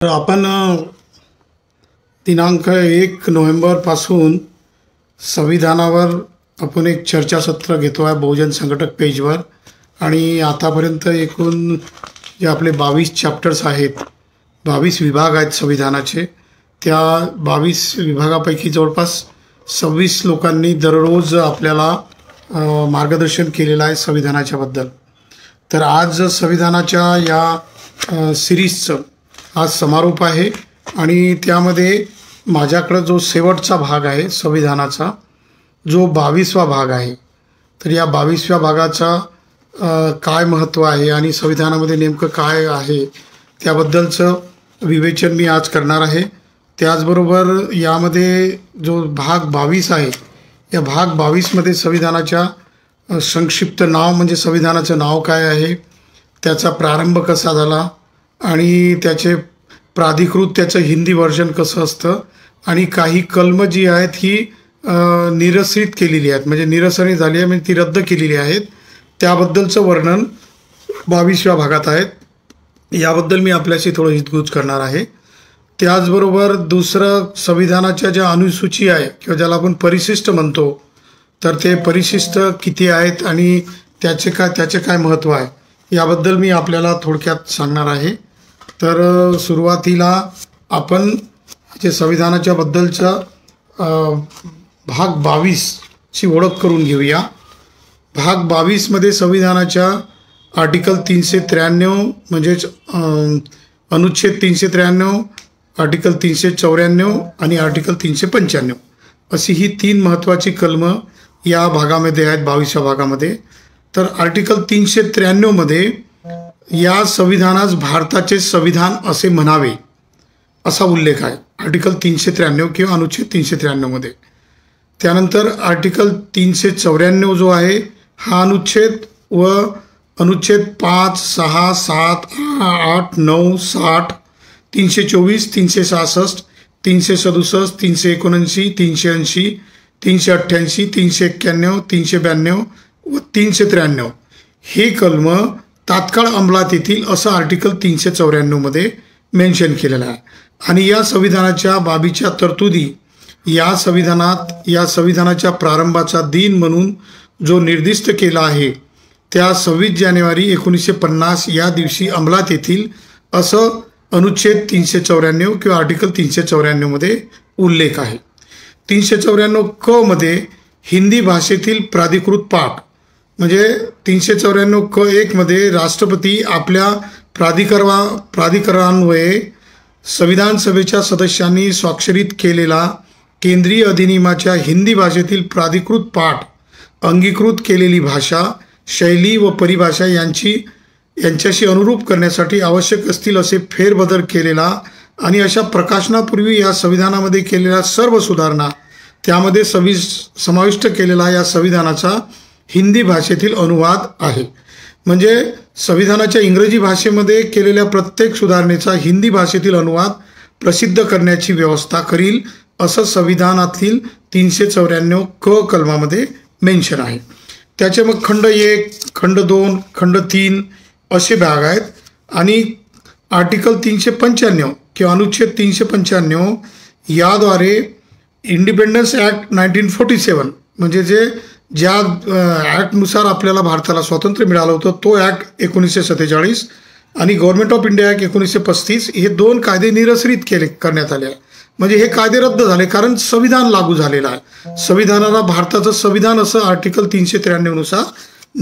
तर आपण दिनांक 1 नोव्हेंबरपासून संविधानावर आपण एक चर्चासत्र घेतो आहे बहुजन संघटक पेजवर. आणि आतापर्यंत एकूण जे आपले 22 चॅप्टर्स आहेत, 22 विभाग आहेत संविधानाचे. त्या 22 विभागापैकी जवळपास 26 लोकांनी दररोज आपल्याला मार्गदर्शन केलेलं आहे संविधानाच्याबद्दल. तर आज संविधानाच्या या सिरीजचं आज समारोप आहे आणि त्यामध्ये माझ्याकडं जो शेवटचा भाग आहे संविधानाचा, जो 22वा भाग आहे. तर या 22व्या भागाचा काय महत्त्व आहे आणि संविधानामध्ये नेमकं काय आहे त्याबद्दलचं विवेचन मी आज करणार आहे. त्याचबरोबर यामध्ये जो भाग 22 आहे, या भाग 22मध्ये संविधानाच्या संक्षिप्त नाव म्हणजे संविधानाचं नाव काय आहे, त्याचा प्रारंभ कसा झाला आणि त्याचे प्राधिकृत त्याचं हिंदी व्हर्जन कसं असतं आणि काही कलम जी आहेत ही निरसित केलेली आहेत, म्हणजे निरसनी झाली आहे, म्हणजे ती रद्द केलेली आहेत, त्याबद्दलचं वर्णन 22व्या भागात आहेत. याबद्दल मी आपल्याशी थोडं हितगुज करणार आहे. त्याचबरोबर दुसरं संविधानाच्या ज्या अनुसूची आहे किंवा ज्याला आपण परिशिष्ट म्हणतो, तर ते परिशिष्ट किती आहेत आणि त्याचे काय महत्त्व आहे याबद्दल मी आपल्याला थोडक्यात सांगणार आहे. तर सुरुवातीला आपण जे संविधानाच्या बद्दलचा भाग 22ची ओळख करून घेऊया. भाग 22मध्ये संविधानाच्या आर्टिकल 393 म्हणजेच अनुच्छेद 393, आर्टिकल 394 आणि आर्टिकल 395 अशी ही 3 महत्त्वाची कलमं या भागामध्ये आहेत 22व्या भागामध्ये. तर आर्टिकल 393मध्ये या संविधानास भारताचे संविधान असे म्हणावे असा उल्लेख आहे आर्टिकल 393 किंवा अनुच्छेद 393मध्ये. त्यानंतर आर्टिकल 394 जो आहे हा अनुच्छेद व अनुच्छेद 5, 6, 7, 8, 9, 60, 324, 366, 367, 379, 380, 388, 391, 392 व 393 हे कलम तात्काळ अंमलात येतील असं आर्टिकल 394मध्ये मेन्शन केलेलं आहे. आणि या संविधानाच्या बाबीच्या तरतुदी या संविधानाच्या प्रारंभाचा दिन म्हणून जो निर्दिष्ट केला आहे त्या 26 जानेवारी 1950 या दिवशी अंमलात येतील असं अनुच्छेद 394 किंवा आर्टिकल 394मध्ये उल्लेख आहे. 394 क मध्ये हिंदी भाषेतील प्राधिकृत पाठ म्हणजे 394 क 1 मध्ये राष्ट्रपती आपल्या प्राधिकरणान्वये संविधान सभेच्या सदस्यांनी स्वाक्षरित केलेला केंद्रीय अधिनियमाच्या हिंदी भाषेतील प्राधिकृत पाठ अंगीकृत केलेली भाषा, शैली व परिभाषा यांच्याशी अनुरूप करण्यासाठी आवश्यक असतील असे फेरबदल केलेला आणि अशा प्रकाशनापूर्वी या संविधानामध्ये केलेल्या सर्व सुधारणा त्यामध्ये समाविष्ट केलेला या संविधानाचा हिंदी भाषेतील अनुवाद आहे. म्हणजे संविधानाच्या इंग्रजी भाषेमध्ये केलेल्या प्रत्येक सुधारणेचा हिंदी भाषेतील अनुवाद प्रसिद्ध करण्याची व्यवस्था करील असं संविधानातील 394 क कलमामध्ये मेन्शन आहे. त्याचे मग खंड 1, खंड 2, खंड 3 असे भाग आहेत. आणि आर्टिकल 395 किंवा अनुच्छेद 395 याद्वारे इंडिपेंडन्स ॲक्ट 1947 म्हणजे ज्या ॲक्टनुसार आपल्याला भारताला स्वातंत्र्य मिळालं होतं तो ॲक्ट 1947 आणि गव्हर्नमेंट ऑफ इंडिया ॲक्ट 1935 हे 2 कायदे निरसनीत करण्यात आले आहे. म्हणजे हे कायदे रद्द झाले कारण संविधान लागू झालेलं आहे. संविधानाला भारताचं संविधान असं आर्टिकल 393 नुसार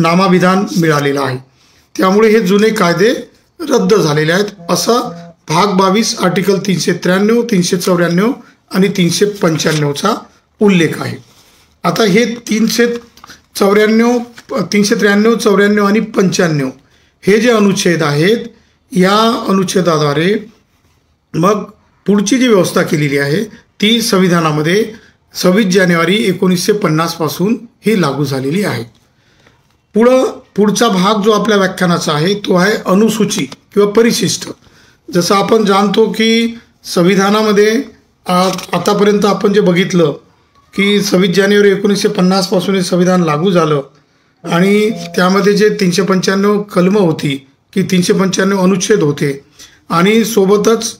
नामाभिधान मिळालेलं आहे. त्यामुळे हे जुने कायदे रद्द झालेले आहेत. असा भाग 22 आर्टिकल 393, 394 आणि 395चा उल्लेख आहे. आता हे 393, 94 आणि 95 हे जे अनुच्छेद आहेत या अनुच्छेदाद्वारे मग पुढची जी व्यवस्था केलेली आहे ती संविधानामध्ये 26 जानेवारी 1950 पासून ही लागू झालेली आहे. पुढचा भाग जो आपल्या व्याख्यानाचा आहे तो आहे अनुसूची किंवा परिशिष्ट. जसं आपण जाणतो की संविधानामध्ये आतापर्यंत आपण जे बघितलं की 26 जानेवारी 1950 पासून हे संविधान लागू झालं आणि त्यामध्ये जे 395 कलमं होती की 395 अनुच्छेद होते आणि सोबतच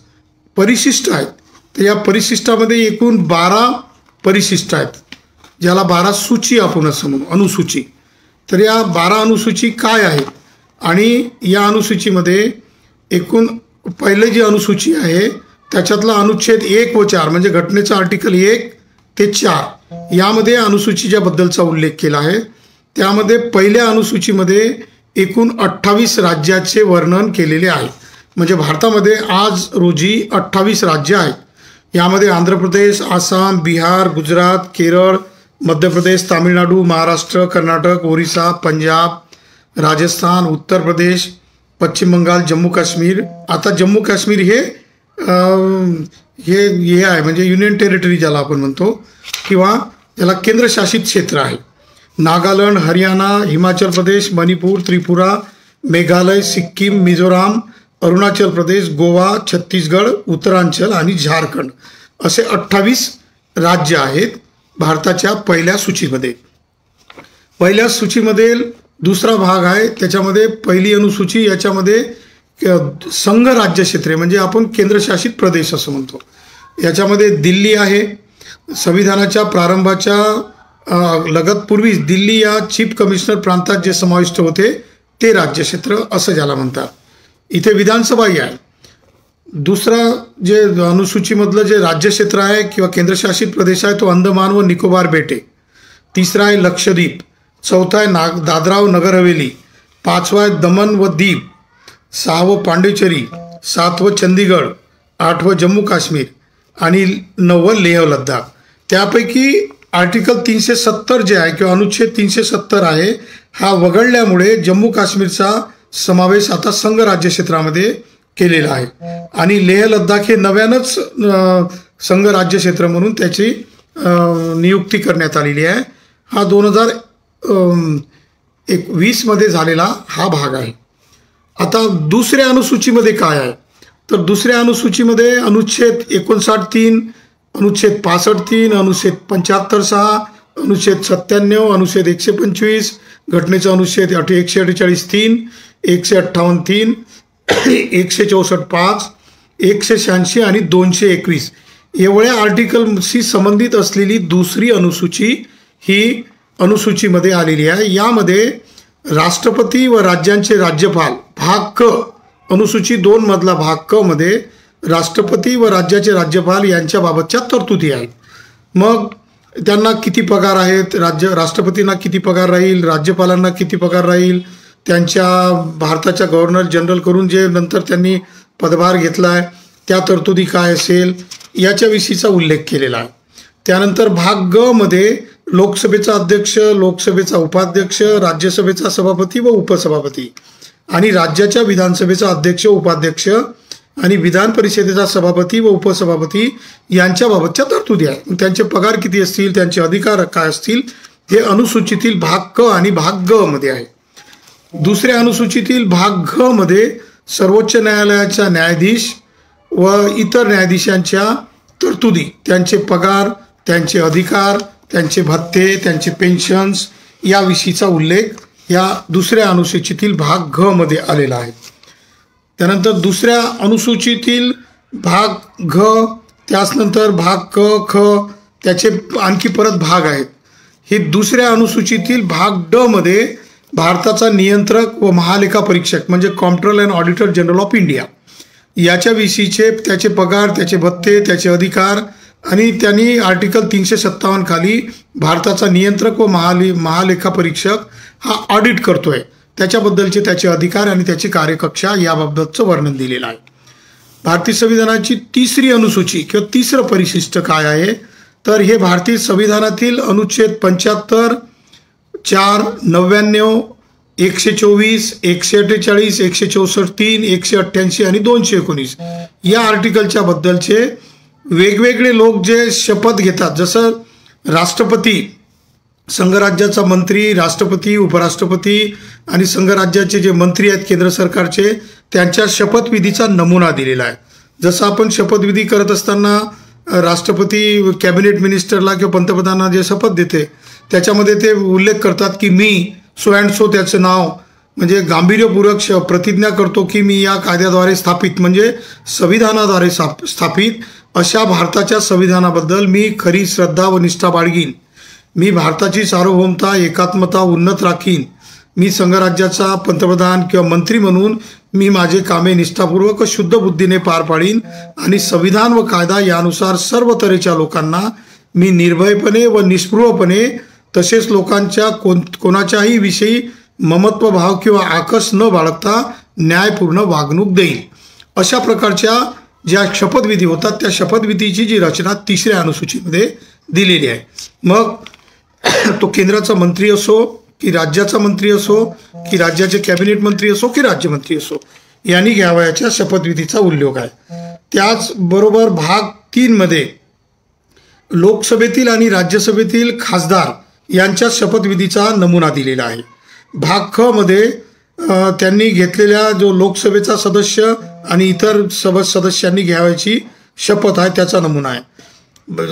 परिशिष्ट आहेत. तर या परिशिष्टामध्ये एकूण 12 परिशिष्ट आहेत, ज्याला 12 सूची आपण असं म्हणू, अनुसूची. तर या 12 अनुसूची काय आहेत आणि या अनुसूचीमध्ये एकूण पहिले जी अनुसूची आहे त्याच्यातला अनुच्छेद 1 व 4 म्हणजे घटनेचा आर्टिकल 1 ते 4 यामध्ये अनुसूचीच्या बद्दलचा उल्लेख केला आहे. त्यामध्ये पहिल्या अनुसूचीमध्ये एकूण 28 राज्याचे वर्णन केलेले आहे. म्हणजे भारतामध्ये आज रोजी 28 राज्य आहेत. यामध्ये आंध्र प्रदेश, आसाम, बिहार, गुजरात, केरळ, मध्य प्रदेश, तामिळनाडू, महाराष्ट्र, कर्नाटक, ओरिसा, पंजाब, राजस्थान, उत्तर प्रदेश, पश्चिम बंगाल, जम्मू काश्मीर. आता जम्मू काश्मीर हे आहे म्हणजे युनियन टेरिटरी ज्याला आपण म्हणतो किंवा ज्याला केंद्रशासित क्षेत्र आहे. नागालँड, हरियाणा, हिमाचल प्रदेश, मणिपूर, त्रिपुरा, मेघालय, सिक्कीम, मिझोराम, अरुणाचल प्रदेश, गोवा, छत्तीसगड, उत्तरांचल आणि झारखंड असे 28 राज्य आहेत भारताच्या पहिल्या सूचीमध्ये. पहिल्या सूचीमध्ये दुसरा भाग आहे, त्याच्यामध्ये पहिली अनुसूची याच्यामध्ये संघ राज्य क्षेत्रे म्हणजे आपण केंद्रशासित प्रदेश असं म्हणतो. याच्यामध्ये दिल्ली आहे. संविधानाच्या प्रारंभाच्या लगतपूर्वीच दिल्ली या चीफ कमिशनर प्रांतात जे समाविष्ट होते ते राज्यक्षेत्र असं ज्याला म्हणतात. इथे विधानसभाही आहे. दुसरा जे अनुसूचीमधलं जे राज्यक्षेत्र आहे किंवा केंद्रशासित प्रदेश आहे तो अंदमान व निकोबार बेटे. तिसरा आहे लक्षद्वीप. चौथा आहे दादरा व नगर हवेली. पाचवा आहे दमन व दीव. 6वं पांडिचेरी. 7वं चंदीगड. 8वं जम्मू काश्मीर आणि 9वं लेह लडाख. त्यापैकी आर्टिकल 370 जे आहे किंवा अनुच्छेद 370 आहे हा वगळल्यामुळे जम्मू काश्मीरचा समावेश आता संघ राज्यक्षेत्रामध्ये केलेला आहे आणि लेह लडाख हे नव्यानंच संघ राज्यक्षेत्र म्हणून त्याची नियुक्ती करण्यात आलेली आहे. हा 2021 मध्ये झालेला हा भाग आहे. आता दुसऱ्या अनुसूचीमध्ये काय आहे तर दुसऱ्या अनुसूचीमध्ये अनुच्छेद 59(3), अनुच्छेद 65(3), अनुच्छेद 75(6), अनुच्छेद 97, अनुच्छेद 125, घटनेचा अनुच्छेद 148(3), 158(3), 164(5), 186 आणि 221 एवढ्या आर्टिकलशी संबंधित असलेली दुसरी अनुसूची ही अनुसूचीमध्ये आलेली आहे. यामध्ये राष्ट्रपती व राज्यांचे राज्यपाल भाग क, अनुसूची 2 मधला भाग क मध्ये राष्ट्रपती व राज्याचे राज्यपाल यांच्याबाबतच्या तरतुदी आहेत. मग त्यांना किती पगार आहेत, राष्ट्रपतींना किती पगार राहील, राज्यपालांना किती पगार राहील, त्यांच्या भारताच्या गव्हर्नर जनरल करून जे नंतर त्यांनी पदभार घेतला आहे त्या तरतुदी काय असेल याच्याविषयीचा उल्लेख केलेला आहे. त्यानंतर भाग ग मध्ये लोकसभेचा अध्यक्ष, लोकसभेचा उपाध्यक्ष, राज्यसभेचा सभापती व उपसभापती आणि राज्याच्या विधानसभेचा अध्यक्ष, उपाध्यक्ष आणि विधान परिषदेचा सभापती व उपसभापती यांच्याबाबतच्या तरतुदी आहे. त्यांचे पगार किती असतील, त्यांचे अधिकार काय असतील हे अनुसूचीतील भाग क आणि भाग ग मध्ये आहे. दुसऱ्या अनुसूचीतील भाग घ मध्ये सर्वोच्च न्यायालयाच्या न्यायाधीश व इतर न्यायाधीशांच्या तरतुदी, त्यांचे पगार, त्यांचे अधिकार, त्यांचे भत्ते, त्यांचे पेन्शन्स याविषयीचा उल्लेख या दुसऱ्या अनुसूचीतील भाग घ मध्ये आलेला आहे. त्यानंतर दुसऱ्या अनुसूचीतील भाग घ, त्यानंतर भाग क, ख त्याचे आणखी परत भाग आहेत. हे दुसऱ्या अनुसूचीतील भाग ड मध्ये भारताचा नियंत्रक व महालेखा परीक्षक म्हणजे comptroller and auditor general of India याच्याविषयीचे त्याचे पगार, त्याचे भत्ते, त्याचे अधिकार आणि त्यांनी आर्टिकल 357 खाली भारताचा नियंत्रक व महालेखा परीक्षक हा ऑडिट करतोय त्याच्याबद्दलचे त्याचे अधिकार आणि त्याची कार्यकक्षा याबाबतचं वर्णन दिलेलं आहे. भारतीय संविधानाची तिसरी अनुसूची किंवा तिसरं परिशिष्ट काय आहे तर हे भारतीय संविधानातील अनुच्छेद 75, 4, 99, 124, 148, 164(3), 188 आणि 219 या आर्टिकलच्या बद्दलचे वेगवेगळे लोक जे शपथ घेतात, जसं राष्ट्रपती, संघराज्याचा मंत्री, राष्ट्रपती, उपराष्ट्रपती आणि संघराज्याचे जे मंत्री आहेत केंद्र सरकारचे त्यांच्या शपथविधीचा नमुना दिलेला आहे. जसं आपण शपथविधी करत असताना राष्ट्रपती कॅबिनेट मिनिस्टरला किंवा पंतप्रधानांना जे शपथ देते त्याच्यामध्ये ते उल्लेख करतात की मी सो अँड सो त्याचं नाव म्हणजे गांभीर्यपूर्वक प्रतिज्ञा करतो की मी या कायद्याद्वारे स्थापित म्हणजे संविधानाद्वारे स्थापित अशा भारताच्या संविधानाबद्दल मी खरी श्रद्धा व निष्ठा बाळगीन. मी भारताची सार्वभौमता एकात्मता उन्नत राखीन. मी संघराज्याचा पंतप्रधान किंवा मंत्री म्हणून मी माझे कामे निष्ठापूर्वक व शुद्ध बुद्धीने पार पाडीन आणि संविधान व कायदा यानुसार सर्व तऱ्हेच्या लोकांना मी निर्भयपणे व निस्पृहपणे तसेच लोकांच्या कोणाच्याही विषयी ममत्व भाव किंवा आकस न बाळगता न्यायपूर्ण वागणूक देईल. अशा प्रकारच्या ज्या शपथविधी होतात त्या शपथविधीची जी रचना 3ऱ्या अनुसूचीमध्ये दिलेली आहे. मग तो केंद्राचा मंत्री असो की राज्याचा मंत्री असो की राज्याचे कॅबिनेट मंत्री असो की राज्यमंत्री असो यांनी घ्यावयाच्या शपथविधीचा उल्लेख आहे. त्याचबरोबर भाग 3 मध्ये लोकसभेतील आणि राज्यसभेतील खासदार यांच्या शपथविधीचा नमुना दिलेला आहे. भाग ख मध्ये त्यांनी घेतलेल्या जो लोकसभेचा सदस्य आणि इतर सदस्यांनी घ्यावयाची शपथ आहे त्याचा नमुना आहे.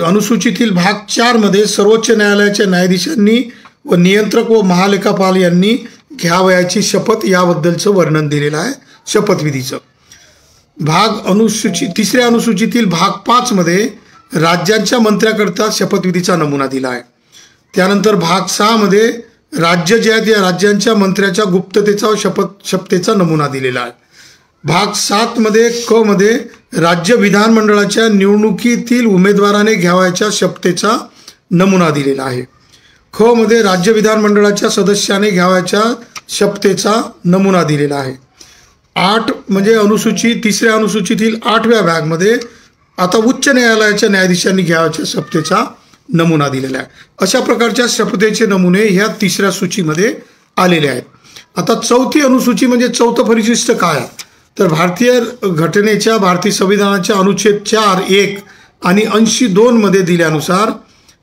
अनुसूचीतील भाग 4 मध्ये सर्वोच्च न्यायालयाच्या न्यायाधीशांनी व नियंत्रक व महालेखापाल यांनी घ्यावयाची शपथ याबद्दलचं वर्णन दिलेलं आहे शपथविधीचं. भाग 3ऱ्या अनुसूचीतील भाग 5 मध्ये राज्यांच्या मंत्र्याकरता शपथविधीचा नमुना दिला आहे. त्यानंतर भाग 6 मध्ये राज्य जे आहेत या राज्यांच्या मंत्र्याच्या गुप्ततेचा व शपथेचा नमुना दिलेला आहे. भाग 7 मध्ये क मध्ये राज्य विधानमंडळाच्या निवडणुकीतील उमेदवाराने घ्यावयाच्या शपथेचा नमुना दिलेला आहे. ख मध्ये राज्य विधानमंडळाच्या सदस्याने घ्यावयाच्या शपथेचा नमुना दिलेला आहे. 8 म्हणजे 3ऱ्या अनुसूचीतील 8व्या भागमध्ये आता उच्च न्यायालयाच्या न्यायाधीशांनी घ्यावयाच्या शपथेचा नमुना दिलेला आहे. अशा प्रकारच्या शपथेचे नमुने ह्या 3ऱ्या सूचीमध्ये आलेले आहेत. आता 4थी अनुसूची म्हणजे 4थं परिशिष्ट काय आहे तर भारतीय घटनेच्या भारतीय संविधानाच्या अनुच्छेद 4(1) आणि 82 मध्ये दिल्यानुसार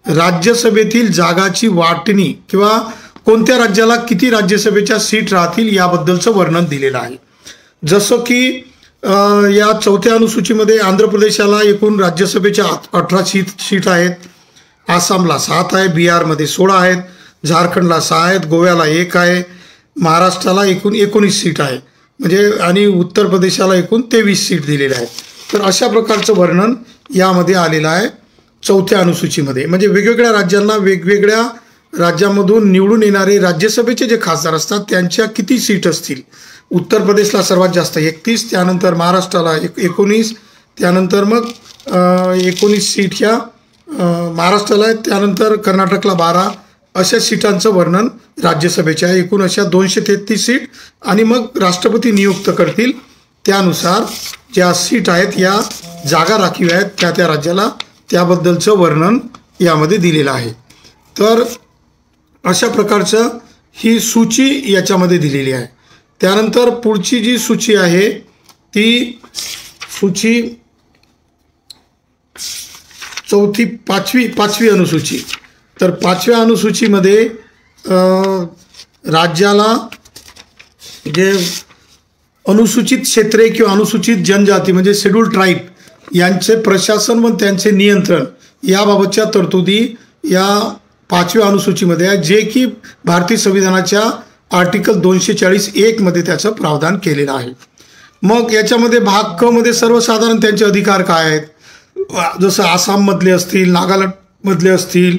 राज्यसभेतील जागाची वाटणी किंवा कोणत्या राज्याला किती राज्यसभेच्या सीट राहतील याबद्दलचं वर्णन दिलेलं आहे. जसं की या 4थ्या अनुसूचीमध्ये आंध्र प्रदेशाला एकूण राज्यसभेच्या 18 सीट आहेत, आसामला 7 आहे, बिहारमध्ये 16 आहेत, झारखंडला 6 आहेत, गोव्याला 1 आहे, महाराष्ट्राला एकूण 19 सीट आहे म्हणजे आणि उत्तर प्रदेशाला एकूण 23 सीट दिलेल्या आहेत. तर अशा प्रकारचं वर्णन यामध्ये आलेलं आहे 4थ्या अनुसूचीमध्ये. म्हणजे वेगवेगळ्या राज्यांना वेगवेगळ्या राज्यामधून निवडून येणारे राज्यसभेचे जे खासदार असतात त्यांच्या किती सीट असतील. उत्तर प्रदेशला सर्वात जास्त 31, त्यानंतर महाराष्ट्राला 19, त्यानंतर मग 19 सीट ह्या महाराष्ट्राला आहेत, त्यानंतर कर्नाटकला 12 अशा सीटांचं वर्णन राज्यसभेच्या एकूण अशा 233 सीट आणि मग राष्ट्रपती नियुक्त करतील त्यानुसार ज्या सीट आहेत या जागा राखीव आहेत त्या त्या राज्याला त्याबद्दलचं वर्णन यामध्ये दिलेलं आहे. तर अशा प्रकारचं ही सूची याच्यामध्ये दिलेली आहे. त्यानंतर पुढची जी सूची आहे ती सूची पाचवी अनुसूची. तर 5व्या अनुसूचीमध्ये राज्याला जे अनुसूचित क्षेत्रे किंवा अनुसूचित जनजाती म्हणजे शेड्यूल ट्राईब यांचे प्रशासन व त्यांचे नियंत्रण याबाबतच्या तरतुदी या 5व्या अनुसूचीमध्ये आहे जे की भारतीय संविधानाच्या आर्टिकल 240(1) मध्ये त्याचं प्रावधान केलेलं आहे. मग याच्यामध्ये भाग क मध्ये सर्वसाधारण त्यांचे अधिकार काय आहेत, जसं आसाममधले असतील, नागालँडमधले असतील,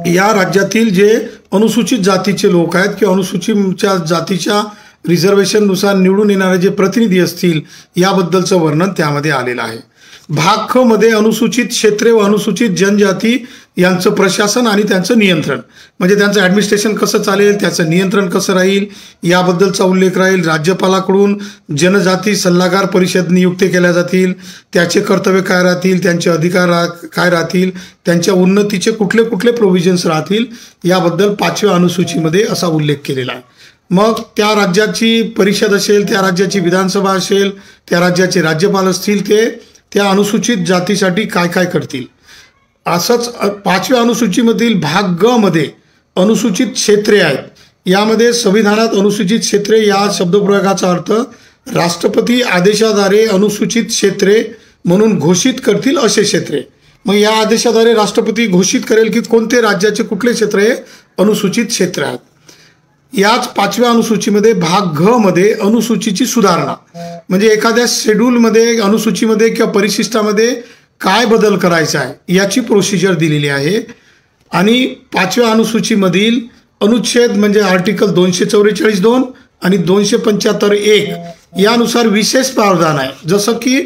या राज्यातील जे अनुसूचित जातीचे लोक आहेत किंवा अनुसूचित जातीच्या रिझर्वेशननुसार निवडून येणारे जे प्रतिनिधी असतील याबद्दलचं वर्णन त्यामध्ये आलेलं आहे. भाग ख मध्ये अनुसूचित क्षेत्रे व अनुसूचित जनजाती यांचं प्रशासन आणि त्यांचं नियंत्रण म्हणजे त्यांचं ॲडमिनिस्ट्रेशन कसं चालेल, त्याचं नियंत्रण कसं राहील याबद्दलचा उल्लेख राहील. राज्यपालाकडून जनजाती सल्लागार परिषद नियुक्त केल्या जातील, त्याचे कर्तव्य काय राहतील, त्यांचे अधिकार काय राहतील, त्यांच्या उन्नतीचे कुठले कुठले प्रोव्हिजन्स राहतील याबद्दल 5व्या अनुसूचीमध्ये असा उल्लेख केलेला आहे. मग त्या राज्याची परिषद असेल, त्या राज्याची विधानसभा असेल, त्या राज्याचे राज्यपाल असतील ते त्या अनुसूचित जातीसाठी काय काय करतील. असंच 5व्या अनुसूचीमधील भाग ग मध्ये अनुसूचित क्षेत्रे आहेत. यामध्ये संविधानात अनुसूचित क्षेत्रे या शब्दप्रयोगाचा अर्थ राष्ट्रपती आदेशाद्वारे अनुसूचित क्षेत्रे म्हणून घोषित करतील असे क्षेत्रे. मग या आदेशाद्वारे राष्ट्रपती घोषित करेल की कोणते राज्याचे कुठले क्षेत्र हे अनुसूचित क्षेत्र आहेत. याच 5व्या अनुसूचीमध्ये भाग घ मध्ये अनुसूचीची सुधारणा, म्हणजे एखाद्या शेड्यूलमध्ये, अनुसूचीमध्ये किंवा परिशिष्टामध्ये काय बदल करायचा आहे याची प्रोसिजर दिलेली आहे. आणि 5व्या अनुसूचीमधील अनुच्छेद म्हणजे आर्टिकल 244(2) आणि 275(1) यानुसार विशेष प्रावधान आहे. जसं की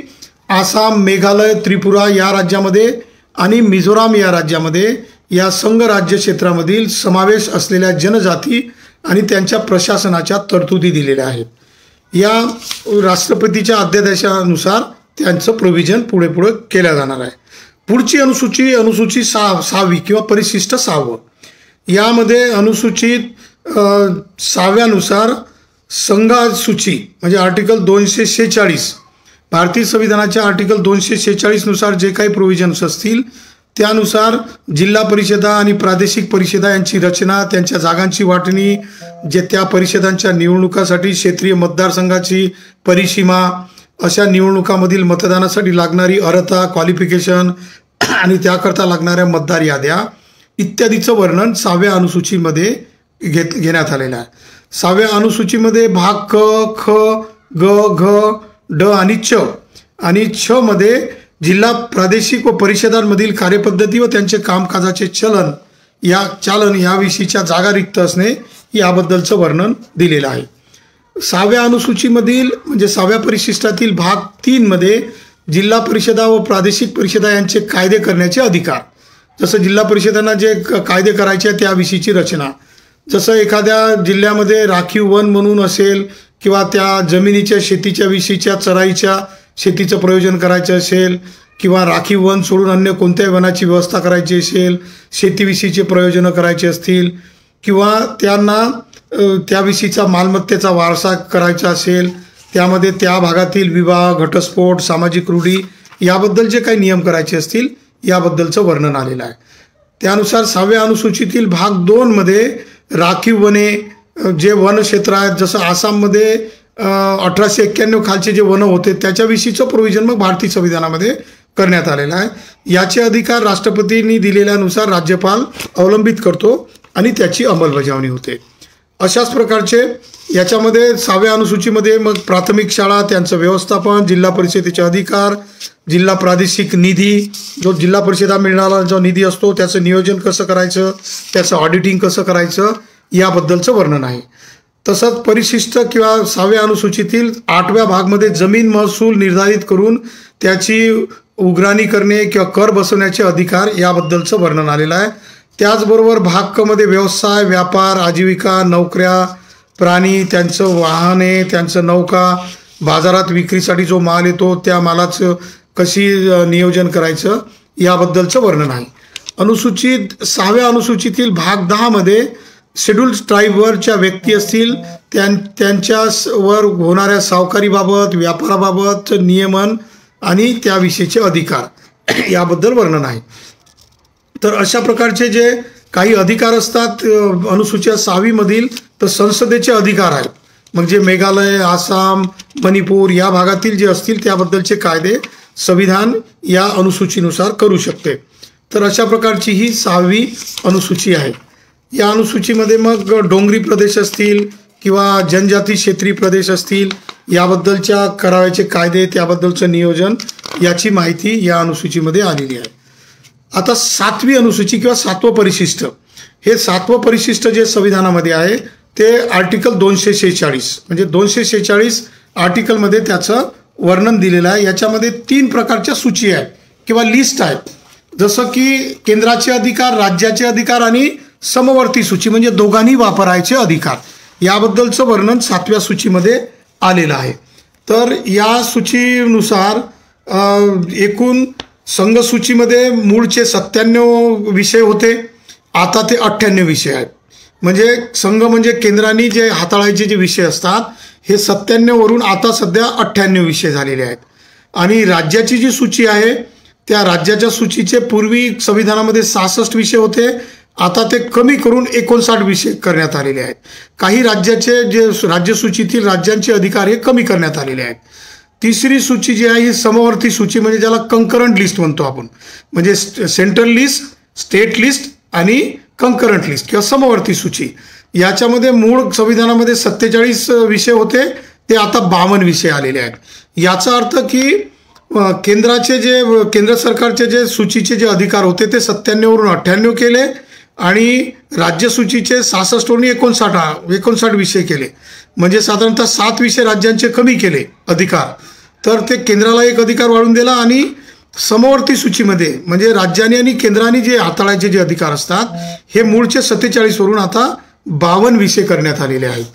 आसाम, मेघालय, त्रिपुरा या राज्यामध्ये आणि मिझोराम या राज्यामध्ये या संघ राज्य क्षेत्रामधील समावेश असलेल्या जनजाती आणि त्यांच्या प्रशासनाच्या तरतुदी दिलेल्या आहेत. या राष्ट्रपतीच्या अध्यादेशानुसार त्यांचं प्रोव्हिजन पुढे केल्या जाणार आहे. पुढची अनुसूची 6वी किंवा परिशिष्ट 6वं. यामध्ये अनुसूचित 6व्यानुसार संघसूची म्हणजे आर्टिकल 246, भारतीय संविधानाच्या आर्टिकल 246 नुसार जे काही प्रोव्हिजन्स असतील त्यानुसार जिल्हा परिषदा आणि प्रादेशिक परिषदा यांची रचना, त्यांच्या जागांची वाटणी, जे त्या परिषदांच्या निवडणुकासाठी क्षेत्रीय मतदारसंघाची परिसीमा, अशा निवडणुकामधील मतदानासाठी लागणारी अर्हता, क्वालिफिकेशन आणि त्याकरता लागणाऱ्या मतदार याद्या इत्यादीचं वर्णन 6व्या अनुसूचीमध्ये घेण्यात आलेलं आहे. 6व्या अनुसूचीमध्ये भाग क, ख, ग, घ, ड आणि च आणि छ मध्ये जिल्हा, प्रादेशिक व परिषदांमधील कार्यपद्धती व त्यांचे कामकाजाचे चालन याविषयीच्या जागा रिक्त असणे याबद्दलचं वर्णन दिलेलं आहे. 6व्या अनुसूचीमधील म्हणजे 6व्या परिशिष्टातील भाग 3 मध्ये जिल्हा परिषदा व प्रादेशिक परिषदा यांचे कायदे करण्याचे अधिकार, जसं जिल्हा परिषदांना जे कायदे करायचे त्याविषयीची रचना, जसं एखाद्या जिल्ह्यामध्ये राखीव वन म्हणून असेल किंवा त्या जमिनीच्या शेतीच्या विषयीच्या चराईच्या शेतीचं प्रयोजन करायचं असेल किंवा राखीव वन सोडून अन्य कोणत्याही वनाची व्यवस्था करायची असेल, शेतीविषयीचे प्रयोजनं करायचे असतील किंवा त्यांना त्याविषयीचा मालमत्तेचा वारसा करायचा असेल, त्यामध्ये त्या भागातील विवाह, घटस्फोट, सामाजिक रूढी याबद्दल जे काही नियम करायचे असतील याबद्दलचं वर्णन आलेलं आहे. त्यानुसार 6व्या अनुसूचीतील भाग 2 मध्ये राखीव वने जे वनक्षेत्र आहेत, जसं आसाममध्ये 1891 खालचे जे वन होते त्याच्याविषयीचं प्रोव्हिजन मग भारतीय संविधानामध्ये करण्यात आलेलं आहे. याचे अधिकार राष्ट्रपतींनी दिलेल्यानुसार राज्यपाल अवलंबित करतो आणि त्याची अंमलबजावणी होते. अशाच प्रकारचे याच्यामध्ये 6व्या अनुसूचीमध्ये मग प्राथमिक शाळा, त्यांचं व्यवस्थापन, जिल्हा परिषदेचे अधिकार, जिल्हा प्रादेशिक निधी, जो जिल्हा परिषदा मिळणारा जो निधी असतो त्याचं नियोजन कसं करायचं, त्याचं ऑडिटिंग कसं करायचं याबद्दलचं वर्णन आहे. तसंच परिशिष्ट किंवा 6व्या अनुसूचीतील 8व्या भागमध्ये जमीन महसूल निर्धारित करून त्याची उघराणी करणे किंवा कर बसवण्याचे अधिकार याबद्दलचं वर्णन आलेलं आहे. त्याचबरोबर भाग क मध्ये व्यवसाय, व्यापार, आजीविका, नोकऱ्या, प्राणी, त्यांचं वाहने, त्यांचं नौका, बाजारात विक्रीसाठी जो माल येतो त्या मालाचं कशी नियोजन करायचं याबद्दलचं वर्णन आहे. अनुसूचित 6व्या अनुसूचीतील भाग 10 मध्ये शेड्यूल्ड ट्राईबवरच्या व्यक्ती असतील त्यांच्यावर होणाऱ्या सावकारीबाबत, व्यापाराबाबत नियमन आणि त्याविषयीचे अधिकार याबद्दल वर्णन आहे. तर अशा प्रकारचे जे काही अधिकार असतात अनुसूची 6वी मधील, तर संसदेचे अधिकार आहेत. मग जे मेघालय, आसाम, मणिपूर या भागातील जे असतील त्याबद्दलचे कायदे संविधान या अनुसूचीनुसार करू शकते. तर अशा प्रकारची ही 6वी अनुसूची आहे. या अनुसूचीमध्ये मग डोंगरी प्रदेश असतील किंवा जनजाती क्षेत्रीय प्रदेश असतील याबद्दलच्या करावयाचे कायदे, त्याबद्दलचं नियोजन याची माहिती या अनुसूचीमध्ये आलेली आहे. आता 7वी अनुसूची किंवा 7वं परिशिष्ट, हे 7वं परिशिष्ट जे संविधानामध्ये आहे ते आर्टिकल 246 म्हणजे 246 आर्टिकलमध्ये त्याचं वर्णन दिलेलं आहे. याच्यामध्ये 3 प्रकारच्या सूची आहेत किंवा लिस्ट आहेत, जसं की केंद्राचे अधिकार, राज्याचे अधिकार आणि समवर्ती सूची म्हणजे दोघांनी वापरायचे अधिकार याबद्दलचं वर्णन 7व्या सूचीमध्ये आलेलं आहे. तर या सूचीनुसार एकूण संघ सूचीमध्ये मूळचे 97 विषय होते, आता ते 98 विषय आहेत. म्हणजे संघ म्हणजे केंद्राने जे हाताळायचे जे विषय असतात हे 97 वरून आता सध्या 98 विषय झालेले आहेत. आणि राज्याची जी सूची आहे त्या राज्याच्या सूचीचे पूर्वी संविधानामध्ये 66 विषय होते, आता ते कमी करून 59 विषय करण्यात आलेले आहेत. काही राज्याचे जे राज्यसूचीतील राज्यांचे अधिकार हे कमी करण्यात आलेले आहेत. तिसरी सूची जी आहे ही समवर्ती सूची म्हणजे ज्याला कंकरंट लिस्ट म्हणतो आपण, म्हणजे सेंट्रल लिस्ट, स्टेट लिस्ट आणि कंकरंट लिस्ट किंवा समवर्ती सूची याच्यामध्ये मूळ संविधानामध्ये 47 विषय होते, ते आता 52 विषय आलेले आहेत. याचा अर्थ की केंद्राचे जे केंद्र सरकारचे जे सूचीचे जे अधिकार होते ते 97 वरून 98 केले आणि राज्य सूचीचे 66 वरून 59 विषय केले. म्हणजे साधारणतः 7 विषय राज्यांचे कमी केले अधिकार. तर ते केंद्राला एक अधिकार वाढवून दिला आणि समवर्ती सूचीमध्ये म्हणजे राज्यांनी आणि केंद्राने जे हाताळायचे जे अधिकार असतात हे मूळचे 47 वरून आता 52 विषय करण्यात आलेले आहेत.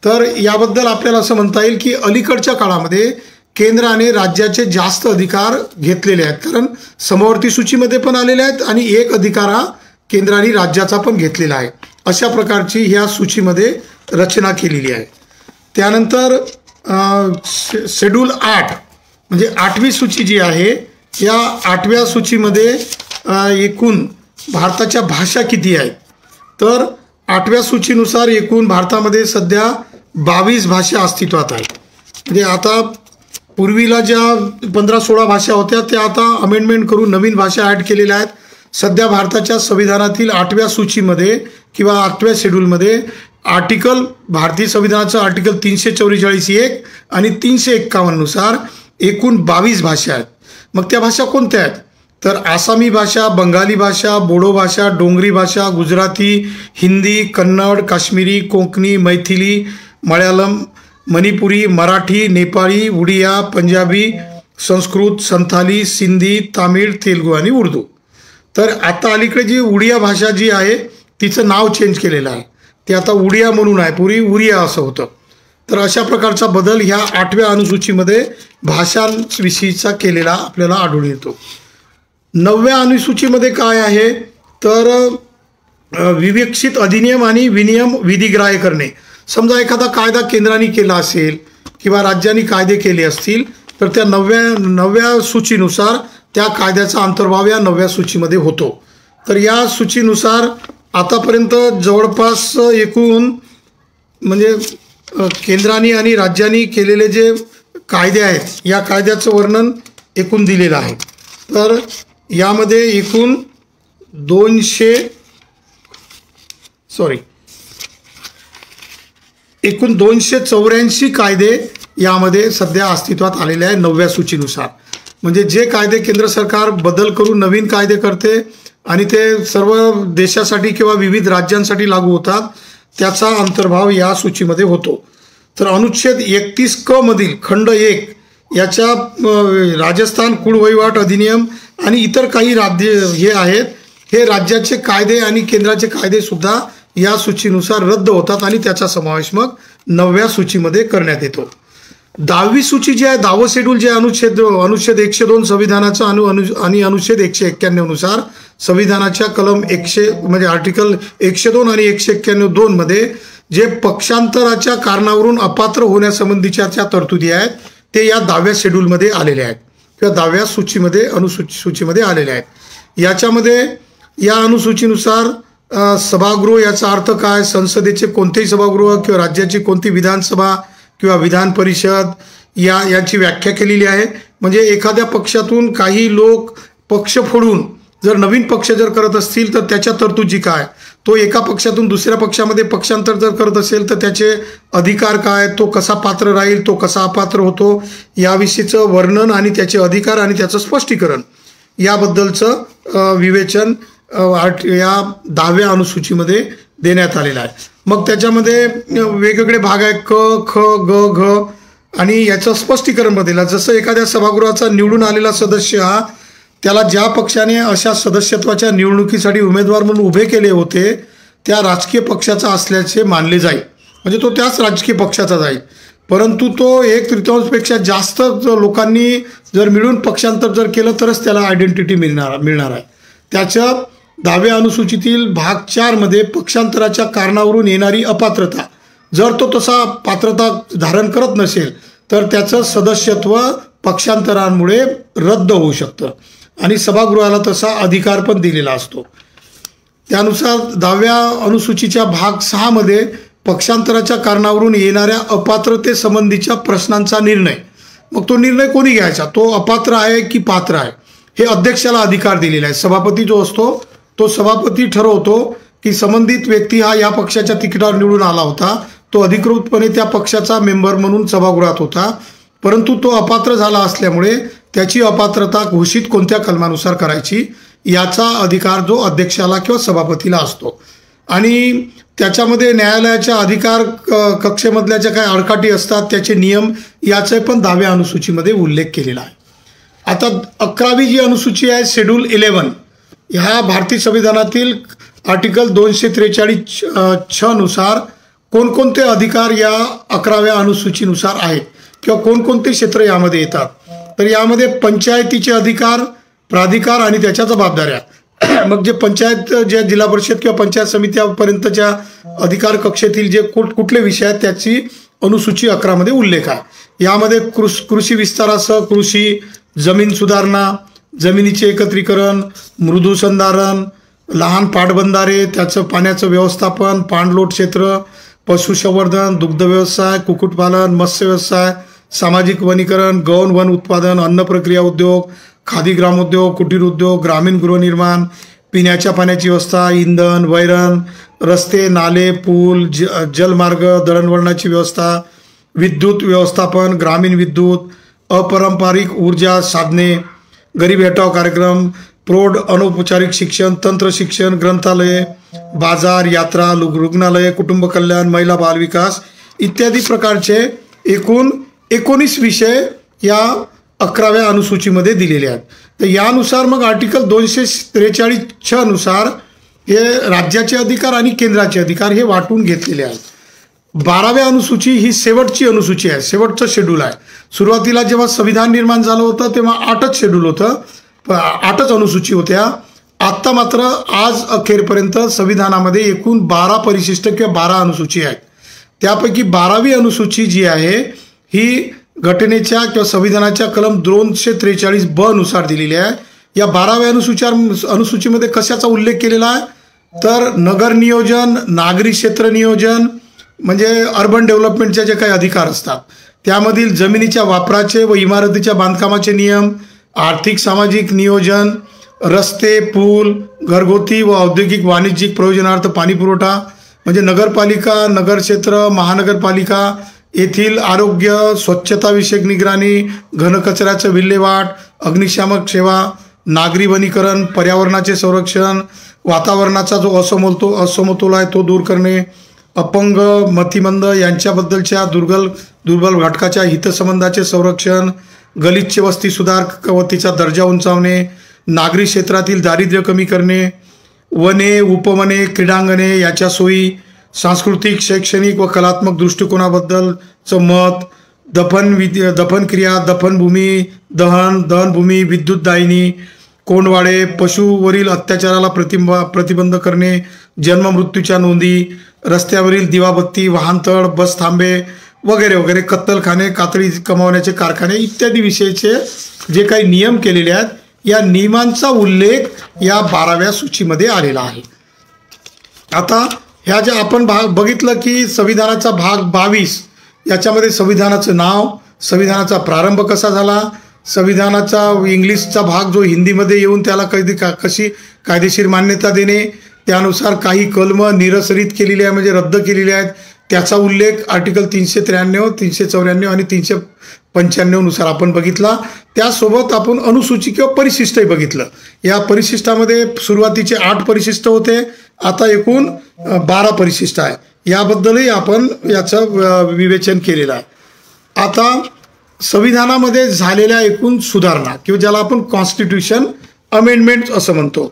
तर याबद्दल आपल्याला असं म्हणता येईल की अलीकडच्या काळामध्ये केंद्राने राज्याचे जास्त अधिकार घेतलेले आहेत, कारण समवर्ती सूचीमध्ये पण आलेले आहेत आणि एक अधिकार हा केंद्राने राज्याचा पण घेतलेला आहे. अशा प्रकारची ह्या सूचीमध्ये रचना केलेली आहे. त्यानंतर शेड्यूल 8 म्हणजे 8वी सूची जी आहे, या 8व्या सूचीमध्ये एकूण भारताच्या भाषा किती आहेत. तर 8व्या सूचीनुसार एकूण भारतामध्ये सध्या 22 भाषा अस्तित्वात आहेत. म्हणजे आता पूर्वीला ज्या 15-16 भाषा होत्या त्या आता अमेंडमेंट करून नवीन भाषा ॲड केलेल्या आहेत. सध्या भारताच्या संविधानातील 8व्या सूचीमध्ये किंवा 8व्या शेड्यूलमध्ये भारतीय संविधानाचं आर्टिकल 344(1) आणि 351 नुसार एकूण 22 भाषा आहेत. मग त्या भाषा कोणत्या आहेत, तर आसामी भाषा, बंगाली भाषा, बोडो भाषा, डोंगरी भाषा, गुजराती, हिंदी, कन्नड, काश्मीरी, कोकणी, मैथिली, मल्याळम, मणिपुरी, मराठी, नेपाळी, उडिया, पंजाबी, संस्कृत, संथाली, सिंधी, तामिळ, तेलुगू आणि उर्दू. तर आता अलीकडे जी उडिया भाषा जी आहे तिचं नाव चेंज केलेलं आहे, ते आता उडिया म्हणून आहे, पूर्वी उरिया असं होतं. तर अशा प्रकारचा बदल ह्या 8व्या अनुसूचीमध्ये भाषांविषयीचा केलेला आपल्याला आढळून येतो. 9व्या अनुसूचीमध्ये काय आहे, तर विवेक्षित अधिनियम आणि विनियम विधिग्राह्य करणे. समजा एखादा कायदा केंद्राने केला असेल किंवा राज्यांनी कायदे केले असतील तर त्या 9व्या सूचीनुसार त्या कायद्याचा अंतर्भाव या 9व्या सूचीमध्ये होतो. तर या सूचीनुसार आतापर्यंत जवळपास एकूण म्हणजे केंद्राने आणि राज्यांनी केलेले जे कायदे आहेत या कायद्याचं वर्णन एकूण दिलेलं आहे. तर यामध्ये एकूण 284 कायदे यामध्ये सध्या अस्तित्वात आलेले आहे 9व्या सूचीनुसार. म्हणजे जे कायदे केंद्र सरकार बदल करून नवीन कायदे करते आणि ते सर्व देशासाठी किंवा विविध राज्यांसाठी लागू होतात त्याचा अंतर्भाव या सूचीमध्ये होतो. तर अनुच्छेद 31(क) मधील खंड 1 याच्या राजस्थान कुळ वहिवाट अधिनियम आणि इतर काही राज्य हे आहेत, हे राज्याचे कायदे आणि केंद्राचे कायदे सुद्धा या सूचीनुसार रद्द होतात आणि त्याचा समावेश मग 9व्या सूचीमध्ये करण्यात येतो. 10वी सूची जी आहे, 10वं शेड्यूल जे अनुच्छेद 102 संविधानाचा आणि अनुच्छेद 191 नुसार संविधानाच्या कलम 100 म्हणजे आर्टिकल 102 आणि 191(2) मध्ये जे पक्षांतराच्या कारणावरून अपात्र होण्यासंबंधीच्या ज्या तरतुदी आहेत ते या 10व्या शेड्यूलमध्ये आलेले आहेत किंवा 10व्या सूचीमध्ये आलेले आहेत. याच्यामध्ये या अनुसूचीनुसार सभागृह याचा अर्थ काय, संसदेचे कोणतेही सभागृह किंवा राज्याची कोणती विधानसभा किंवा विधान परिषद याची व्याख्या केलेली आहे. म्हणजे एखाद्या पक्षातून काही लोक पक्ष फोडून जर नवीन पक्ष जर करत असतील तर त्याच्या तरतुदी काय, तो एका पक्षातून दुसऱ्या पक्षामध्ये पक्षांतर जर करत असेल तर त्याचे अधिकार काय, तो कसा पात्र राहील, तो कसा अपात्र होतो, याविषयीचं वर्णन आणि त्याचे अधिकार आणि त्याचं स्पष्टीकरण याबद्दलचं विवेचन या 10व्या अनुसूचीमध्ये देण्यात आलेलं आहे. मग त्याच्यामध्ये वेगवेगळे भाग आहेत, क, ख, ग, घ आणि याचं स्पष्टीकरण दिलं. जसं एखाद्या सभागृहाचा निवडून आलेला सदस्य हा त्याला ज्या पक्षाने अशा सदस्यत्वाच्या निवडणुकीसाठी उमेदवार म्हणून उभे केले होते त्या राजकीय पक्षाचा असल्याचे मानले जाईल, म्हणजे तो त्याच राजकीय पक्षाचा जाईल. परंतु तो 1/3पेक्षा जास्त लोकांनी जर मिळून पक्षांतर जर केलं तरच त्याला आयडेंटिटी मिळणार आहे. त्याच्या 10व्या अनुसूचीतील भाग 4 मध्ये पक्षांतराच्या कारणावरून येणारी अपात्रता, जर तो तसा पात्रता धारण करत नसेल तर त्याचं सदस्यत्व पक्षांतरांमुळे रद्द होऊ शकतं आणि सभागृहाला तसा अधिकार पण दिलेला असतो. त्यानुसार 10व्या अनुसूचीच्या भाग 6 मध्ये पक्षांतराच्या कारणावरून येणाऱ्या अपात्रतेसंबंधीच्या प्रश्नांचा निर्णय, मग तो निर्णय कोणी घ्यायचा, तो अपात्र आहे की पात्र आहे, हे अध्यक्षाला अधिकार दिलेला आहे. सभापती जो असतो तो सभापती ठरवतो की संबंधित व्यक्ती हा या पक्षाच्या तिकिटावर निवडून आला होता, तो अधिकृतपणे त्या पक्षाचा मेंबर म्हणून सभागृहात होता, परंतु तो अपात्र झाला असल्यामुळे त्याची अपात्रता घोषित कोणत्या कलमानुसार करायची याचा अधिकार जो अध्यक्षाला किंवा सभापतीला असतो. आणि त्याच्यामध्ये न्यायालयाच्या अधिकार कक्षेमधल्या ज्या काही आडकाठी असतात त्याचे नियम याचे पण 10व्या अनुसूचीमध्ये उल्लेख केलेला आहे. आता 11वी जी अनुसूची आहे शेड्यूल 11, ह्या भारतीय संविधानातील आर्टिकल 243 नुसार कोणकोणते अधिकार या 11व्या अनुसूचीनुसार आहेत किंवा कोणकोणते क्षेत्र यामध्ये येतात. तर यामध्ये पंचायतीचे अधिकार, प्राधिकार आणि त्याच्या जबाबदाऱ्या, मग जे पंचायत जे जिल्हा परिषद किंवा पंचायत समित्यापर्यंतच्या अधिकार कक्षेतील जे कुठले विषय आहेत त्याची अनुसूची 11 मध्ये उल्लेख आहे. यामध्ये कृषी विस्तारासह कृषी, जमीन सुधारणा, जमिनीचे एकत्रीकरण, मृदू संधारण, लहान पाटबंधारे, त्याचं पाण्याचं व्यवस्थापन, पाणलोट क्षेत्र, पशुसंवर्धन, दुग्ध व्यवसाय, कुक्कुटपालन, मत्स्य व्यवसाय, सामाजिक वनीकरण, गौण वन उत्पादन, अन्न प्रक्रिया उद्योग, खादी ग्रामोद्योग, कुटीर उद्योग, ग्रामीण गृहनिर्माण, पिण्याच्या पाण्याची व्यवस्था, इंधन, वैरण, रस्ते, नाले, पूल, जलमार्ग, दळणवळणाची व्यवस्था, विद्युत व्यवस्थापन, ग्रामीण विद्युत, अपारंपरिक ऊर्जा साधने, गरीब हटाव कार्यक्रम, प्रौढ अनौपचारिक शिक्षण, तंत्र शिक्षण, ग्रंथालये, बाजार, यात्रा, रुग्णालय, कुटुंब कल्याण, महिला बालविकास इत्यादी प्रकारचे एकूण 19 विषय या 11व्या अनुसूचीमध्ये दिलेले आहेत. तर यानुसार मग आर्टिकल 243 नुसार हे राज्याचे अधिकार आणि केंद्राचे अधिकार हे वाटून घेतलेले आहेत. 12व्या अनुसूची ही शेवटची अनुसूची आहे, शेवटचं शेड्यूल आहे. सुरुवातीला जेव्हा संविधान निर्माण झालं होतं तेव्हा 8च शेड्यूल होतं, 8च अनुसूची होत्या. आत्ता मात्र आज अखेरपर्यंत संविधानामध्ये एकूण 12 परिशिष्ट किंवा 12 अनुसूची आहेत. त्यापैकी 12वी अनुसूची जी आहे ही घटनेच्या किंवा संविधानाच्या कलम 243 नुसार दिलेली आहे. या 12व्या अनुसूचीमध्ये कशाचा उल्लेख केलेला आहे तर नगर नियोजन, नागरी क्षेत्र नियोजन म्हणजे अर्बन डेव्हलपमेंटचे जे काही अधिकार असतात त्यामधील जमिनीच्या वापराचे व इमारतीच्या बांधकामाचे नियम, आर्थिक सामाजिक नियोजन, रस्ते, पूल, घरगुती व औद्योगिक वाणिज्यिक प्रयोजनार्थ पाणी पुरवठा म्हणजे नगरपालिका, नगरक्षेत्र, महानगरपालिका येथील आरोग्य, स्वच्छताविषयक निगराणी, घनकचऱ्याचं विल्हेवाट, अग्निशामक सेवा, नागरी वनीकरण, पर्यावरणाचे संरक्षण, वातावरणाचा जो असमतोल आहे तो दूर करणे, अपंग, मतिमंद यांच्याबद्दलच्या दुर्बल घटकाच्या हितसंबंधाचे संरक्षण, गलिच्छ वस्ती सुधार व तिचा दर्जा उंचावणे, नागरी क्षेत्रातील दारिद्र्य कमी करणे, वने, उपवने, क्रीडांगणे याच्या सोयी, सांस्कृतिक, शैक्षणिक व कलात्मक दृष्टिकोनाबद्दलचं मत, दफनक्रिया, दफनभूमी, दहनभूमी, विद्युतदाहिनी, कोंडवाडे, पशुवरील अत्याचाराला प्रतिबंध करणे, जन्ममृत्यूच्या नोंदी, रस्त्यावरील दिवाबत्ती, वाहनतळ, बस थांबे वगैरे वगैरे, कत्तलखाने, कातडी कमावण्याचे कारखाने इत्यादी विषयीचे जे काही नियम केलेले आहेत या नियमांचा उल्लेख या 12व्या सूचीमध्ये आलेला आहे. आता ह्या ज्या आपण बघितलं की संविधानाचा भाग 22 याच्यामध्ये संविधानाचं नाव, संविधानाचा प्रारंभ कसा झाला, संविधानाचा इंग्लिशचा भाग जो हिंदीमध्ये येऊन त्याला कशी कायदेशीर मान्यता देणे, त्यानुसार काही कलम निरसरित केलेली आहे म्हणजे रद्द केलेले आहेत त्याचा उल्लेख आर्टिकल 393, 394 आणि 395 नुसार आपण बघितला. त्यासोबत आपण अनुसूची किंवा परिशिष्टही बघितलं. या परिशिष्टामध्ये सुरुवातीचे 8 परिशिष्ट होते, आता एकूण 12 परिशिष्ट आहे. याबद्दलही आपण याचं विवेचन केलेलं आहे. आता संविधानामध्ये झालेल्या एकूण सुधारणा किंवा ज्याला आपण कॉन्स्टिट्यूशन अमेंडमेंट असं म्हणतो,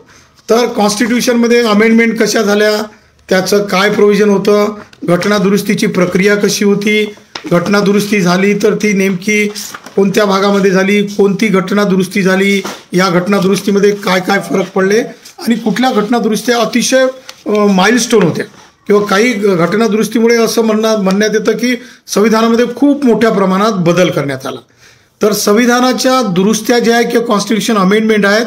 तर कॉन्स्टिट्यूशनमध्ये अमेंडमेंट कशा झाल्या, त्याचं काय प्रोव्हिजन होतं, घटना दुरुस्तीची प्रक्रिया कशी होती, घटना दुरुस्ती झाली तर ती नेमकी कोणत्या भागामध्ये झाली, कोणती घटना दुरुस्ती झाली, या घटना दुरुस्तीमध्ये काय काय फरक पडले आणि कुठल्या घटना दुरुस्त्या अतिशय माइलस्टोन होत्या किंवा काही घटना दुरुस्तीमुळे असं म्हणण्यात येतं की संविधानामध्ये खूप मोठ्या प्रमाणात बदल करण्यात आला. तर संविधानाच्या दुरुस्त्या ज्या आहेत किंवा कॉन्स्टिट्यूशन अमेंडमेंट आहेत,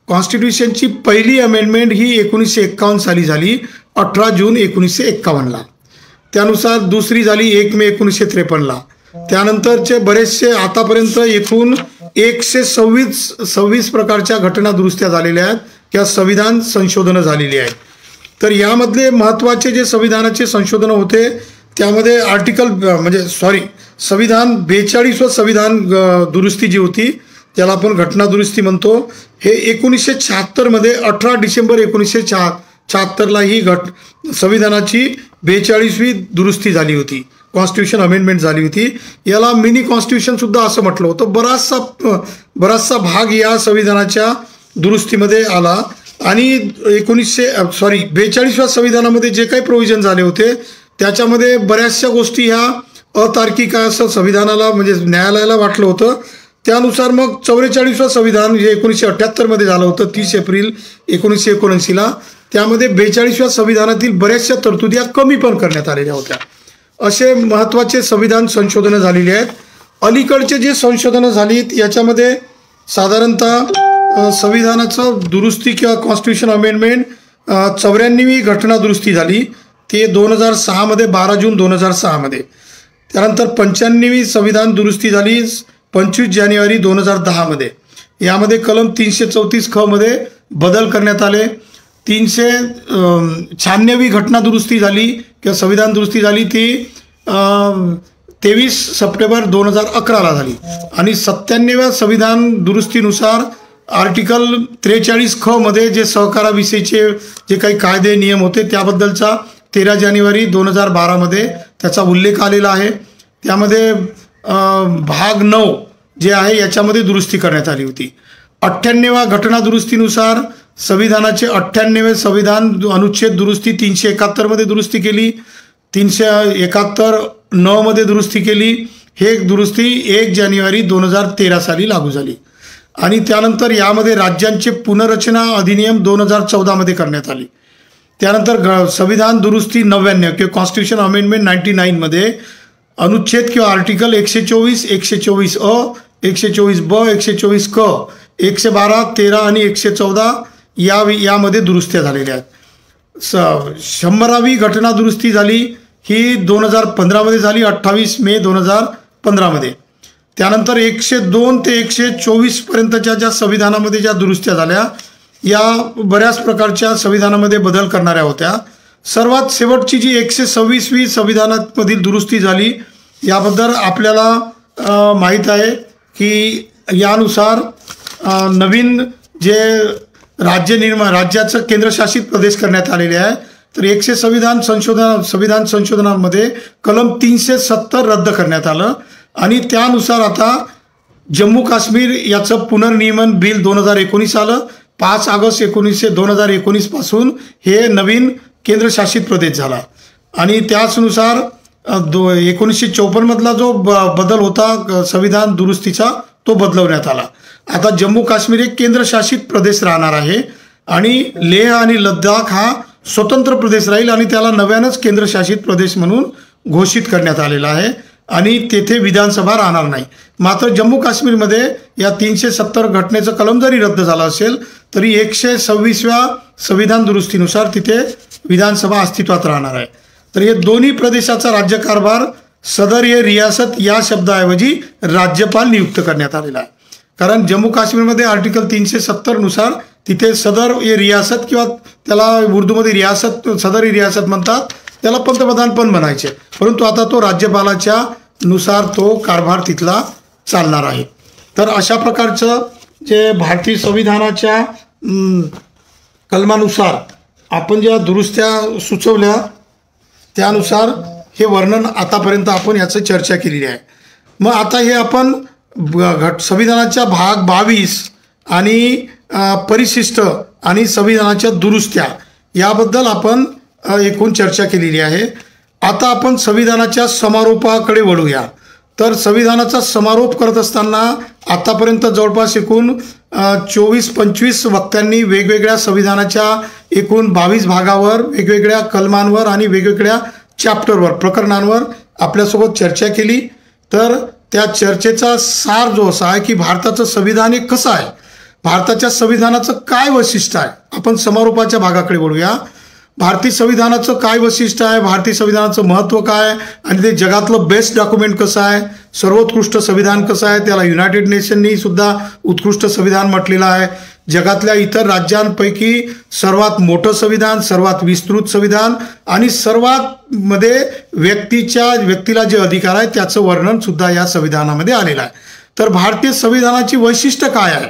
कॉन्स्टिट्यूशनची पहिली अमेंडमेंट ही 1951 साली झाली, 18 जून 1951ला. त्यानुसार दुसरी झाली 1 मे 1953ला. त्यानंतरचे बरेचसे आतापर्यंत एकूण 126 प्रकारच्या घटना दुरुस्त्या झालेल्या आहेत किंवा संविधान संशोधनं झालेली आहेत. तर यामधले महत्त्वाचे जे संविधानाचे संशोधन होते त्यामध्ये संविधान 42व संविधान दुरुस्ती जी होती त्याला आपण घटना दुरुस्ती म्हणतो, हे 1976 मध्ये 18 डिसेंबर 1976ला ही संविधानाची 42वी दुरुस्ती झाली होती, कॉन्स्टिट्यूशन अमेंडमेंट झाली होती. याला मिनी कॉन्स्टिट्यूशन सुद्धा असं म्हटलं होतं. बराचसा भाग या संविधानाच्या दुरुस्तीमध्ये आला आणि 42व्या संविधानामध्ये जे काही प्रोव्हिजन झाले होते त्याच्यामध्ये बऱ्याचशा गोष्टी ह्या अतार्किक असं संविधानाला म्हणजे न्यायालयाला वाटलं होतं. त्यानुसार मग 44वं संविधान जे 1978 मध्ये झालं होतं 30 एप्रिल 1979ला, त्यामध्ये 42व्या संविधानातील बऱ्याचशा तरतुदी कमी पण करण्यात आलेल्या होत्या. असे महत्त्वाचे संविधान संशोधनं झालेली आहेत. अलीकडचे जे संशोधनं झाली याच्यामध्ये साधारणतः संविधानाचं दुरुस्ती किंवा कॉन्स्टिट्यूशन अमेंडमेंट 94वी घटना दुरुस्ती झाली, ते 2006 मध्ये 12 जून 2006 मध्ये. त्यानंतर 95वी संविधान दुरुस्ती झाली 25 जानेवारी 2010 मध्ये. यामध्ये कलम 334 ख मध्ये बदल करण्यात आले. 396वी घटना दुरुस्ती झाली किंवा संविधान दुरुस्ती झाली ती 23 सप्टेंबर 2011ला झाली. आणि 97व्या संविधान दुरुस्तीनुसार आर्टिकल 43 ख मध्ये जे सहकाराविषयीचे जे काही कायदे नियम होते त्याबद्दलचा 13 जानेवारी 2012 मध्ये त्याचा उल्लेख आलेला आहे. त्यामध्ये भाग 9 जे आहे याच्यामध्ये दुरुस्ती करण्यात आली होती. 98व्या घटना दुरुस्तीनुसार संविधानाचे 98वे संविधान अनुच्छेद दुरुस्ती 371 मध्ये दुरुस्ती केली, 371(9) मध्ये दुरुस्ती केली. हे दुरुस्ती 1 जानेवारी 2013 साली लागू झाली. आणि त्यानंतर यामध्ये राज्यांचे पुनर्रचना अधिनियम 2014 मध्ये करण्यात आली. त्यानंतर संविधान दुरुस्ती 99 किंवा कॉन्स्टिट्यूशन अमेंडमेंट 99 मध्ये अनुच्छेद किंवा आर्टिकल 124, 124 अ, 124 ब, 124 क, 112, 13 आणि 114 यामध्ये दुरुस्त्या झालेल्या आहेत. 100वी घटना दुरुस्ती झाली ही 2015 मध्ये झाली, 28 मे 2015 मध्ये. त्यानंतर 102 ते 124 पर्यंतच्या ज्या संविधानामध्ये ज्या दुरुस्त्या झाल्या या बऱ्याच प्रकारच्या संविधानामध्ये बदल करणाऱ्या होत्या. सर्वात शेवटची जी 126वी संविधानामधील दुरुस्ती झाली याबद्दल आपल्याला माहीत आहे की यानुसार नवीन जे राज्याचं केंद्रशासित प्रदेश करण्यात आलेले आहे. तर संविधान संशोधनामध्ये कलम 370 रद्द करण्यात आलं आणि त्यानुसार आता जम्मू काश्मीर याचं पुनर्नियमन बिल 2019 आलं. 5 ऑगस्ट 2019 पासून हे नवीन केंद्रशासित प्रदेश झाला आणि त्याचनुसार 1954 मधला जो बदल होता संविधान दुरुस्तीचा तो बदलवण्यात आला. आता जम्मू काश्मीर एक केंद्रशासित प्रदेश राहणार आहे आणि लेह आणि लडाख हा स्वतंत्र प्रदेश राहील आणि त्याला नव्यानंच केंद्रशासित प्रदेश म्हणून घोषित करण्यात आलेला आहे आणि तेथे विधानसभा राहणार नाही. मात्र जम्मू काश्मीरमध्ये या 370 घटनेचं कलम जरी रद्द झाला असेल तरी 126व्या संविधान दुरुस्तीनुसार तिथे विधानसभा अस्तित्वात राहणार आहे. तर हे दोन्ही प्रदेशाचा राज्यकारभार सदर ये रियासत या शब्दाऐवजी राज्यपाल नियुक्त करण्यात आलेला आहे. कारण जम्मू काश्मीरमध्ये आर्टिकल 370 नुसार तिथे सदर ये रियासत किंवा त्याला उर्दूमध्ये रियासत सदर रियासत म्हणतात, त्याला पंतप्रधान पण म्हणायचे, परंतु आता तो राज्यपालाच्या नुसार तो कारभार तिथला चालणार आहे. तर अशा प्रकारचं जे भारतीय संविधानाच्या कलमानुसार आपण ज्या दुरुस्त्या सुचवल्या त्यानुसार हे वर्णन आतापर्यंत आपण याचं चर्चा केलेली आहे. मग आता हे आपण संविधानाच्या भाग 22 आणि परिशिष्ट आणि संविधानाच्या दुरुस्त्या याबद्दल आपण एकूण चर्चा केलेली आहे. आता आपण संविधानाच्या समारोपाकडे वळूया. तर संविधानाचा समारोप करत असताना आतापर्यंत जवळपास एकूण 24-25 वक्त्यांनी वेगवेगळ्या संविधानाच्या एकूण 22 भागावर, वेगवेगळ्या कलमांवर आणि वेगवेगळ्या चॅप्टरवर, प्रकरणांवर आपल्यासोबत चर्चा केली. तर त्या चर्चेचा सार जो असा आहे की भारताचं संविधान हे कसं आहे, भारताच्या संविधानाचं काय वैशिष्ट्य आहे, आपण समारोपाच्या भागाकडे वळूया. भारतीय संविधानाचं काय वैशिष्ट्य आहे, भारतीय संविधानाचं महत्त्व काय आणि ते जगातलं बेस्ट डॉक्युमेंट कसं आहे, सर्वोत्कृष्ट संविधान कसं आहे, त्याला युनायटेड नेशननी सुद्धा उत्कृष्ट संविधान म्हटलेलं आहे. जगातल्या इतर राज्यांपैकी सर्वात मोठं संविधान, सर्वात विस्तृत संविधान आणि सर्वात मध्ये व्यक्तीला जे अधिकार आहे त्याचं वर्णन सुद्धा या संविधानामध्ये आलेलं आहे. तर भारतीय संविधानाची वैशिष्ट्य काय आहे,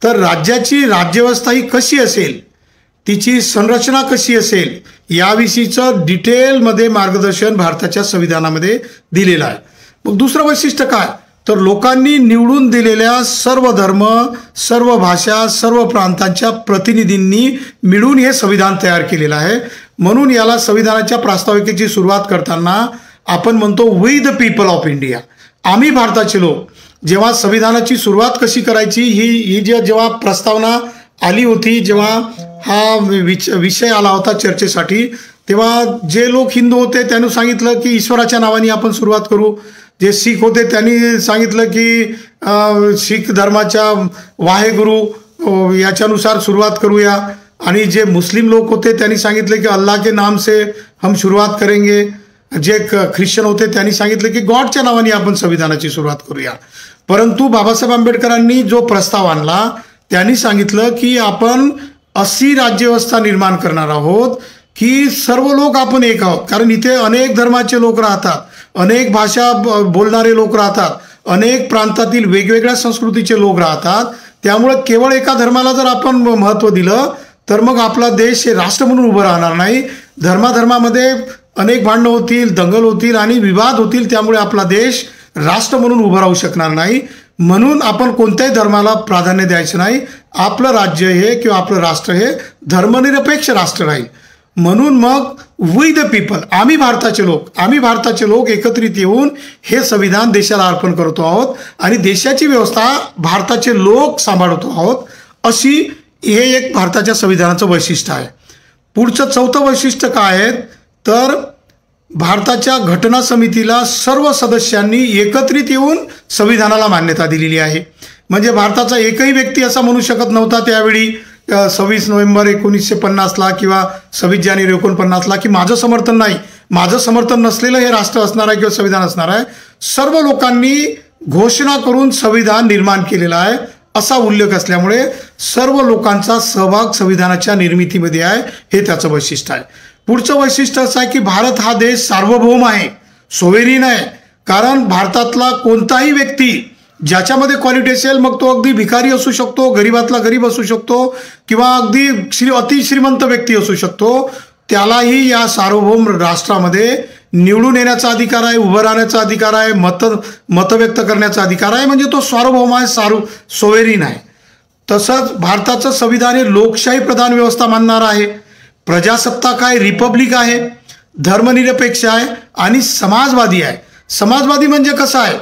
तर राज्याची राज्यव्यवस्था ही कशी असेल, तिची संरचना कशी असेल याविषयीचं डिटेलमध्ये मार्गदर्शन भारताच्या संविधानामध्ये दिलेलं आहे. मग दुसरं वैशिष्ट्य काय, तर लोकांनी निवडून दिलेल्या सर्व धर्म, सर्व भाषा, सर्व प्रांतांच्या प्रतिनिधींनी मिळून हे संविधान तयार केलेलं आहे. म्हणून याला संविधानाच्या प्रास्ताविकेची सुरुवात करताना आपण म्हणतो we the people of India, आम्ही भारताचे लोक. जेव्हा संविधानाची सुरुवात कशी करायची ही जेव्हा प्रस्तावना आली होती, जेव्हा हा विषय आला होता चर्चेसाठी, तेव्हा जे लोक हिंदू होते त्यांनी सांगितलं की ईश्वराच्या नावाने आपण सुरुवात करू. जे शीख होते त्यांनी सांगितलं की शीख धर्माच्या वाहेगुरु याच्यानुसार सुरुवात करूया. आणि जे मुस्लिम लोक होते त्यांनी सांगितलं की अल्लाह के नाम से हम शुरुआत करेंगे. जे ख्रिश्चन होते त्यांनी सांगितलं की गॉडच्या नावाने आपण संविधानाची सुरुवात करूया. परंतु बाबासाहेब आंबेडकरांनी जो प्रस्ताव आणला त्यांनी सांगितलं की आपण अशी राज्यव्यवस्था निर्माण करणार आहोत की सर्व लोक आपण एक आहोत. कारण इथे अनेक धर्माचे लोक राहतात, अनेक भाषा बोलणारे लोक राहतात, अनेक प्रांतातील वेगवेगळ्या संस्कृतीचे लोक राहतात. त्यामुळे केवळ एका धर्माला जर आपण महत्त्व दिलं तर मग आपला देश हे राष्ट्र म्हणून उभं राहणार नाही. धर्माधर्मामध्ये अनेक भांडणं होतील, दंगल होतील आणि विवाद होतील. त्यामुळे आपला देश राष्ट्र म्हणून उभं राहू शकणार नाही. म्हणून आपण कोणत्याही धर्माला प्राधान्य द्यायचं नाही. आपलं राज्य हे किंवा आपलं राष्ट्र हे धर्मनिरपेक्ष राष्ट्र राहील. म्हणून मग वी द पीपल, आम्ही भारताचे लोक एकत्रित येऊन हे संविधान देशाला अर्पण करतो आहोत आणि देशाची व्यवस्था भारताचे लोक सांभाळतो आहोत. अशी हे एक भारताच्या संविधानाचं वैशिष्ट्य आहे. पुढचं चौथं वैशिष्ट्य काय आहे, तर भारताच्या घटना समितीला सर्व सदस्यांनी एकत्रित येऊन संविधानाला मान्यता दिलेली आहे. म्हणजे भारताचा एकही व्यक्ती असा म्हणू शकत नव्हता त्यावेळी 26 नोव्हेंबर 1950ला किंवा 26 जानेवारी 49ला की माझं समर्थन नाही, माझं समर्थन नसलेलं हे राष्ट्र असणार आहे किंवा संविधान असणार आहे. सर्व लोकांनी घोषणा करून संविधान निर्माण केलेलं आहे असा उल्लेख असल्यामुळे सर्व लोकांचा सहभाग संविधानाच्या निर्मितीमध्ये आहे, हे त्याचं वैशिष्ट्य आहे. पुढचं वैशिष्ट्य असं आहे की भारत हा देश सार्वभौम आहे, सोवेरिन आहे. कारण भारतातला कोणताही व्यक्ती ज्याच्यामध्ये क्वालिटी असेल, मग तो अगदी भिकारी असू शकतो, गरीबातला गरीब असू शकतो किंवा अगदी अतिश्रीमंत व्यक्ती असू शकतो, त्यालाही या सार्वभौम राष्ट्रामध्ये निवडून येण्याचा अधिकार आहे, उभं राहण्याचा अधिकार आहे, मत व्यक्त करण्याचा अधिकार आहे. म्हणजे तो सार्वभौम आहे, सोवेरिन आहे. तसंच भारताचं संविधान हे लोकशाही प्रधान व्यवस्था मानणार आहे, प्रजासत्ताक आहे, रिपब्लिक आहे, धर्मनिरपेक्ष आहे आणि समाजवादी आहे. समाजवादी म्हणजे कसं आहे,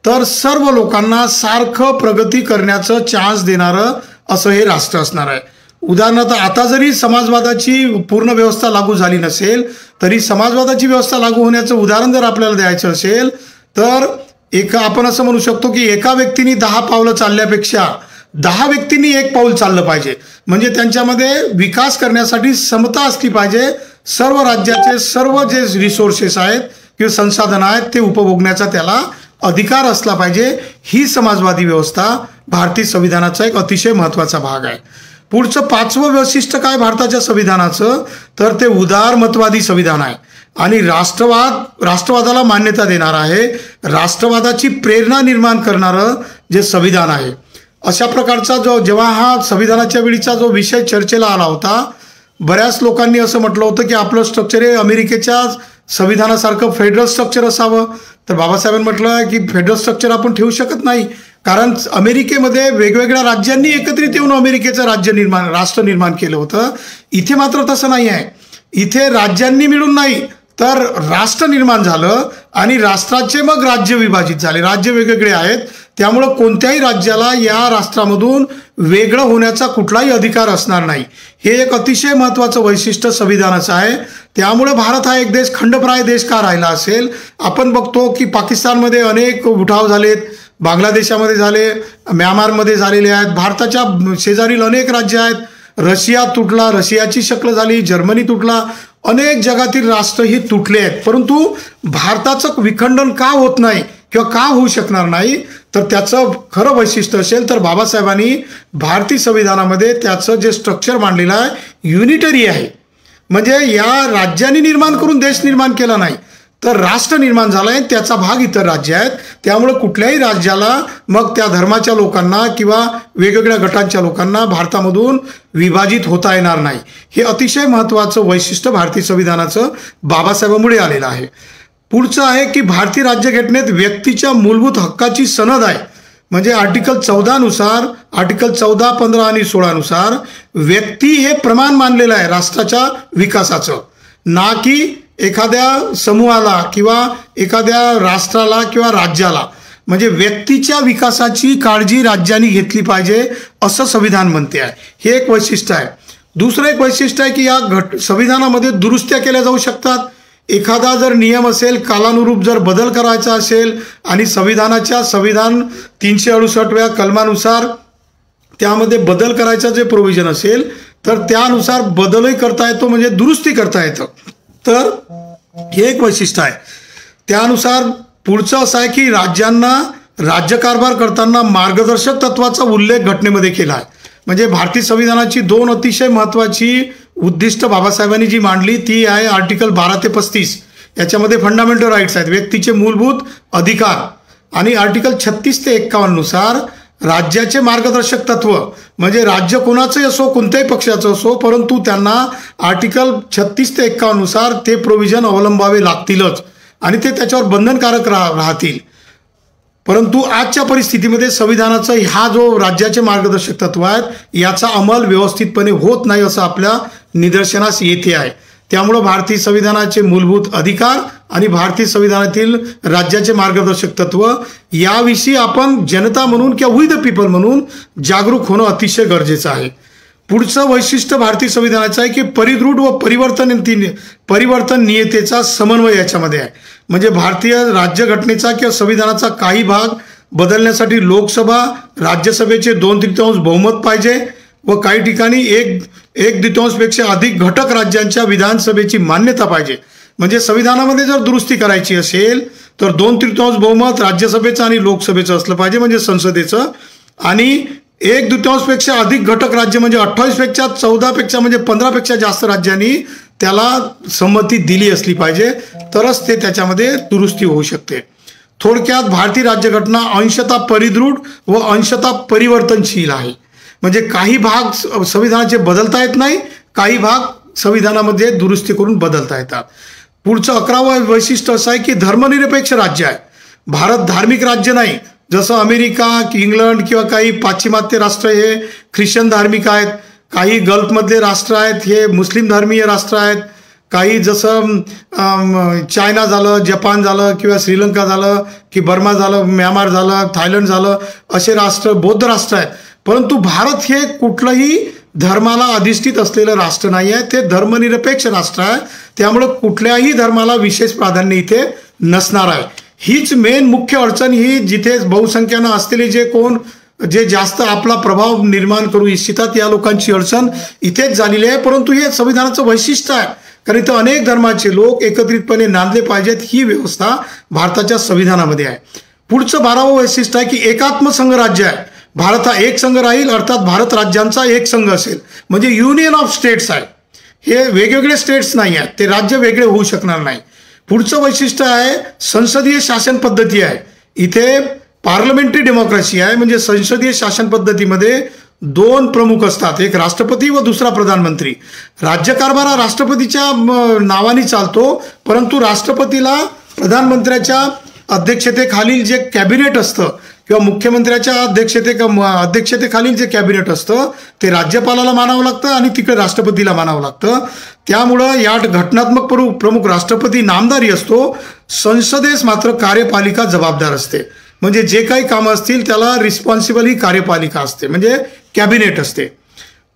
तर सर्व लोकांना सारखं प्रगती करण्याचं चान्स देणारं असं हे राष्ट्र असणार आहे. उदाहरणार्थ आता जरी समाजवादाची पूर्ण व्यवस्था लागू झाली नसेल तरी समाजवादाची व्यवस्था लागू होण्याचं उदाहरण जर आपल्याला द्यायचं असेल तर आपण असं म्हणू शकतो की एका व्यक्तीने 10 पावलं चालल्यापेक्षा 10 व्यक्तींनी 1 पाऊल चाललं पाहिजे. म्हणजे त्यांच्यामध्ये विकास करण्यासाठी समता असली पाहिजे. सर्व राज्याचे सर्व जे रिसोर्सेस आहेत किंवा संसाधन आहेत ते उपभोगण्याचा त्याला अधिकार असला पाहिजे. ही समाजवादी व्यवस्था भारतीय संविधानाचा एक अतिशय महत्त्वाचा भाग आहे. पुढचं 5वं वैशिष्ट्य काय भारताच्या संविधानाचं, तर ते उदारमतवादी संविधान आहे आणि राष्ट्रवादाला मान्यता देणार आहे. राष्ट्रवादाची प्रेरणा निर्माण करणारं जे संविधान आहे. अशा प्रकारचा जेव्हा हा संविधानाच्या वेळीचा जो विषय चर्चेला आला होता, बऱ्याच लोकांनी असं म्हटलं होतं की आपलं स्ट्रक्चर हे अमेरिकेच्या संविधानासारखं फेडरल स्ट्रक्चर असावं. तर बाबासाहेबांनी म्हटलं की फेडरल स्ट्रक्चर आपण ठेवू शकत नाही, कारण अमेरिकेमध्ये वेगवेगळ्या राज्यांनी एकत्रित येऊन अमेरिकेचं राष्ट्र निर्माण केलं होतं. इथे मात्र तसं नाही आहे. इथे राज्यांनी मिळून नाही तर राष्ट्र निर्माण झालं आणि राष्ट्राचे मग राज्य विभाजित झाले. राज्य वेगवेगळे आहेत, त्यामुळं कोणत्याही राज्याला या राष्ट्रामधून वेगळं होण्याचा कुठलाही अधिकार असणार नाही. हे एक अतिशय महत्त्वाचं वैशिष्ट्य संविधानाचं आहे. त्यामुळे भारत हा एक देश खंडप्राय देश का राहिला असेल. आपण बघतो की पाकिस्तानमध्ये अनेक उठाव झालेत, बांगलादेशामध्ये झाले, म्यानमारमध्ये झालेले आहेत, भारताच्या शेजारील अनेक राज्य आहेत, रशिया तुटला, रशियाची शक्ल झाली, जर्मनी तुटला, अनेक जगातील राष्ट्र ही तुटले आहेत. परंतु भारताचं विखंडन का होत नाही किंवा का होऊ शकणार नाही, तर त्याचं खरं वैशिष्ट्य असेल तर बाबासाहेबांनी भारतीय संविधानामध्ये त्याचं जे स्ट्रक्चर मांडलेलं आहे युनिटरी आहे. म्हणजे या राज्यांनी निर्माण करून देश निर्माण केला नाही, तर राष्ट्र निर्माण झालं आहे, त्याचा भाग इतर राज्य आहेत. त्यामुळे कुठल्याही राज्याला मग त्या धर्माच्या लोकांना किंवा वेगवेगळ्या गटांच्या लोकांना भारतामधून विभाजित होता येणार नाही. हे अतिशय महत्त्वाचं वैशिष्ट्य भारतीय संविधानाचं बाबासाहेबांमुळे आलेलं आहे. पुढचं आहे की भारतीय राज्यघटनेत व्यक्तीच्या मूलभूत हक्काची सनद आहे. म्हणजे आर्टिकल 14 नुसार, आर्टिकल 14, 15 आणि 16 नुसार व्यक्ती हे प्रमाण मानलेलं आहे राष्ट्राच्या विकासाचं, ना की एखाद्या समूहाला किंवा एखाद्या राष्ट्राला किंवा राज्याला. म्हणजे व्यक्तीच्या विकासाची काळजी राज्यांनी घेतली पाहिजे असं संविधान म्हणते आहे. हे एक वैशिष्ट्य आहे. दुसरं एक वैशिष्ट्य आहे की या संविधानामध्ये दुरुस्त्या केल्या जाऊ शकतात. एखादा जर नियम असेल, कालानुरूप जर बदल करायचा असेल आणि संविधान 368व्या कलमानुसार त्यामध्ये बदल करायचा जे प्रोव्हिजन असेल तर त्यानुसार बदलही करता येतो, म्हणजे दुरुस्ती करता येतं. तर हे एक वैशिष्ट्य आहे. त्यानुसार पुढचं असं आहे की राज्यांना राज्यकारभार करताना मार्गदर्शक तत्वाचा उल्लेख घटनेमध्ये केला आहे. म्हणजे भारतीय संविधानाची 2 अतिशय महत्त्वाची उद्दिष्ट बाबासाहेबांनी जी मांडली ती आहे आर्टिकल 12 ते 35. याच्यामध्ये फंडामेंटल राईट्स आहेत, व्यक्तीचे मूलभूत अधिकार, आणि आर्टिकल 36 ते 51 नुसार राज्याचे मार्गदर्शक तत्व. म्हणजे राज्य कोणाचंही असो, कोणत्याही पक्षाचं असो, परंतु त्यांना आर्टिकल 36 ते 51 नुसार ते प्रोव्हिजन अवलंबावे लागतीलच आणि ते त्याच्यावर बंधनकारक राहतील. परंतु आजच्या परिस्थितीमध्ये संविधानाचा हा जो राज्याचे मार्गदर्शक तत्व आहेत याचा अंमल व्यवस्थितपणे होत नाही असं आपल्या निदर्शनास येते आहे. त्यामुळं भारतीय संविधानाचे मूलभूत अधिकार आणि भारतीय संविधानातील राज्याचे मार्गदर्शक तत्व याविषयी आपण जनता म्हणून किंवा वी द पीपल म्हणून जागरूक होणं अतिशय गरजेचं आहे. पुढचं वैशिष्ट्य भारतीय संविधानाचं आहे की परिदृढ व परिवर्तनीयतेचा समन्वय याच्यामध्ये आहे. म्हणजे भारतीय राज्यघटनेचा किंवा संविधानाचा काही भाग बदलण्यासाठी लोकसभा, राज्यसभेचे 2/3 बहुमत पाहिजे व काही ठिकाणी 1/2पेक्षा अधिक घटक राज्यांच्या विधानसभेची मान्यता पाहिजे. म्हणजे संविधानामध्ये जर दुरुस्ती करायची असेल तर 2/3 बहुमत राज्यसभेचं आणि लोकसभेचं असलं पाहिजे, म्हणजे संसदेचं, आणि 1/2पेक्षा अधिक घटक राज्य म्हणजे 28पेक्षा 14पेक्षा म्हणजे 15पेक्षा जास्त राज्यांनी त्याला संमती दिली असली पाहिजे, तरच ते त्याच्यामध्ये दुरुस्ती होऊ शकते. थोडक्यात भारतीय राज्यघटना अंशतः परिदृढ व अंशतः परिवर्तनशील आहे. म्हणजे काही भाग संविधानाचे बदलता येत नाही, काही भाग संविधानामध्ये दुरुस्ती करून बदलता येतात. पुढचं 11वं वैशिष्ट्य असं आहे की धर्मनिरपेक्ष राज्य आहे. भारत धार्मिक राज्य नाही. जसं अमेरिका, इंग्लंड किंवा काही पाश्चिमात्य राष्ट्र हे ख्रिश्चन धार्मिक आहेत, काही गल्फमधले राष्ट्र आहेत हे मुस्लिम धर्मीय राष्ट्र आहेत, काही जसं चायना झालं, जपान झालं किंवा श्रीलंका झालं की बर्मा झालं, म्यानमार झालं, थायलंड झालं, असे राष्ट्र बौद्ध राष्ट्र आहेत. परंतु भारत हे कुठलंही धर्माला अधिष्ठित असलेलं राष्ट्र नाही आहे, ते धर्मनिरपेक्ष राष्ट्र आहे. त्यामुळे कुठल्याही धर्माला विशेष प्राधान्य इथे नसणार आहे. हीच मेन मुख्य अडचण ही जिथे बहुसंख्यानं असलेले जे जास्त आपला प्रभाव निर्माण करू इच्छितात या लोकांची अडचण इथेच झालेली आहे. परंतु हे संविधानाचं वैशिष्ट्य आहे, कारण इथं अनेक धर्माचे लोक एकत्रितपणे नांदले पाहिजेत ही व्यवस्था भारताच्या संविधानामध्ये आहे. पुढचं 12वं वैशिष्ट्य आहे की एकात्म संघ राज्य आहे. भारत हा एक संघ राहील, अर्थात भारत राज्यांचा एक संघ असेल, म्हणजे युनियन ऑफ स्टेट्स आहे. हे वेगवेगळे स्टेट्स नाही आहेत, ते राज्य वेगळे होऊ शकणार नाही. पुढचं वैशिष्ट्य आहे संसदीय शासन पद्धती आहे. इथे पार्लमेंटरी डेमोक्रेसी आहे. म्हणजे संसदीय शासन पद्धतीमध्ये 2 प्रमुख असतात, एक राष्ट्रपती व दुसरा प्रधानमंत्री. राज्यकारभार हा राष्ट्रपतीच्या नावाने चालतो, परंतु राष्ट्रपतीला प्रधानमंत्र्याच्या अध्यक्षतेखालील जे कॅबिनेट असतं किंवा मुख्यमंत्र्याच्या अध्यक्षतेखालील जे कॅबिनेट असतं ते राज्यपालाला मानावं लागतं आणि तिकडे राष्ट्रपतीला मानावं लागतं. त्यामुळं या घटनात्मक प्रमुख राष्ट्रपती नामधारी असतो, संसदेस मात्र कार्यपालिका जबाबदार असते. म्हणजे जे काही कामं असतील त्याला रिस्पॉन्सिबल ही कार्यपालिका असते, म्हणजे कॅबिनेट असते.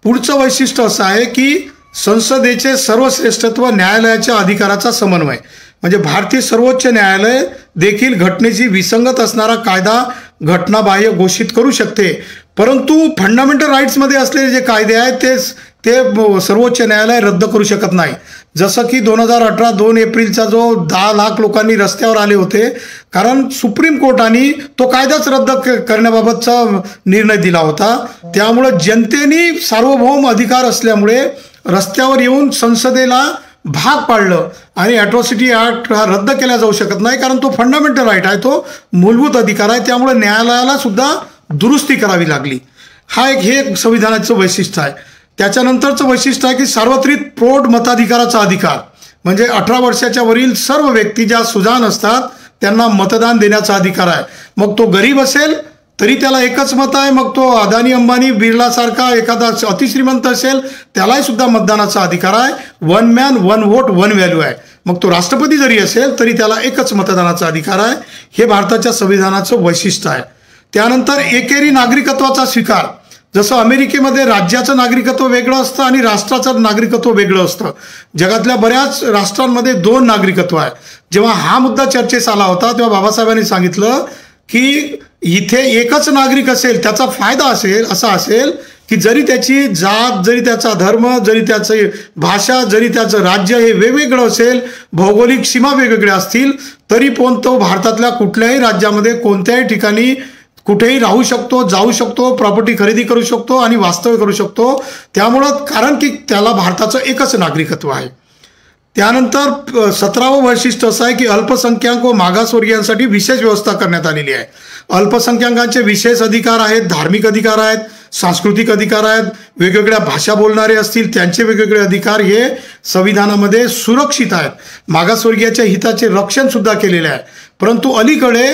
पुढचं वैशिष्ट्य असं आहे की संसदेचे सर्वश्रेष्ठत्व न्यायालयाच्या अधिकाराचा समन्वय. म्हणजे भारतीय सर्वोच्च न्यायालय देखील घटनेची विसंगत असणारा कायदा घटनाबाह्य घोषित करू शकते, परंतु फंडामेंटल राईट्समध्ये असलेले जे कायदे आहेत ते सर्वोच्च न्यायालय रद्द करू शकत नाही. जसं की 2018 2 एप्रिलचा जो 10 लाख लोकांनी रस्त्यावर आले होते, कारण सुप्रीम कोर्टाने तो कायदाच रद्द करण्याबाबतचा निर्णय दिला होता. त्यामुळं जनतेने सार्वभौम अधिकार असल्यामुळे रस्त्यावर येऊन संसदेला भाग पाडलं आणि ॲट्रॉसिटी ॲक्ट हा रद्द केला जाऊ शकत नाही, कारण तो फंडामेंटल राईट आहे, तो मूलभूत अधिकार आहे. त्यामुळे न्यायालयाला सुद्धा दुरुस्ती करावी लागली. हे संविधानाचं वैशिष्ट्य आहे. त्याच्यानंतरचं वैशिष्ट्य आहे की सार्वत्रिक प्रौढ मताधिकाराचा अधिकार, म्हणजे 18 वर्षाच्या वरील सर्व व्यक्ती ज्या सुजाण असतात त्यांना मतदान देण्याचा अधिकार आहे. मग तो गरीब असेल तरी त्याला एकच मत आहे, मग तो अदानी अंबानी बिर्लासारखा एखादा अतिश्रीमंत असेल त्यालाही सुद्धा मतदानाचा अधिकार आहे. 1 मॅन 1 वोट 1 व्हॅल्यू आहे. मग तो राष्ट्रपती जरी असेल तरी त्याला एकच मतदानाचा अधिकार आहे. हे भारताच्या संविधानाचं वैशिष्ट्य आहे. त्यानंतर एकेरी नागरिकत्वाचा स्वीकार, जसं अमेरिकेमध्ये राज्याचं नागरिकत्व वेगळं असतं आणि राष्ट्राचं नागरिकत्व वेगळं असतं. जगातल्या बऱ्याच राष्ट्रांमध्ये 2 नागरिकत्व आहे. जेव्हा हा मुद्दा चर्चेस आला होता तेव्हा बाबासाहेबांनी सांगितलं की इथे एकच नागरिक असेल त्याचा फायदा असा असेल की जरी त्याची जात, जरी त्याचा धर्म, जरी त्याची भाषा, जरी त्याचं राज्य हे वेगवेगळं असेल, भौगोलिक सीमा वेगवेगळ्या असतील, तरी पण तो भारतातल्या कुठल्याही राज्यामध्ये कोणत्याही ठिकाणी कुठेही राहू शकतो, जाऊ शकतो, प्रॉपर्टी खरेदी करू शकतो आणि वास्तव्य करू शकतो. त्यामुळं कारण की त्याला भारताचं एकच नागरिकत्व आहे. त्यानंतर 17वं वैशिष्ट्य असं आहे की अल्पसंख्याक व मागासवर्गीयांसाठी विशेष व्यवस्था करण्यात आलेली आहे. अल्पसंख्याकांचे विशेष अधिकार आहेत, धार्मिक अधिकार आहेत, सांस्कृतिक अधिकार आहेत, वेगवेगळ्या भाषा बोलणारे असतील त्यांचे वेगवेगळे अधिकार हे संविधानामध्ये सुरक्षित आहेत. मागासवर्गीयाच्या हिताचे रक्षण सुद्धा केलेले आहे. परंतु अलीकडे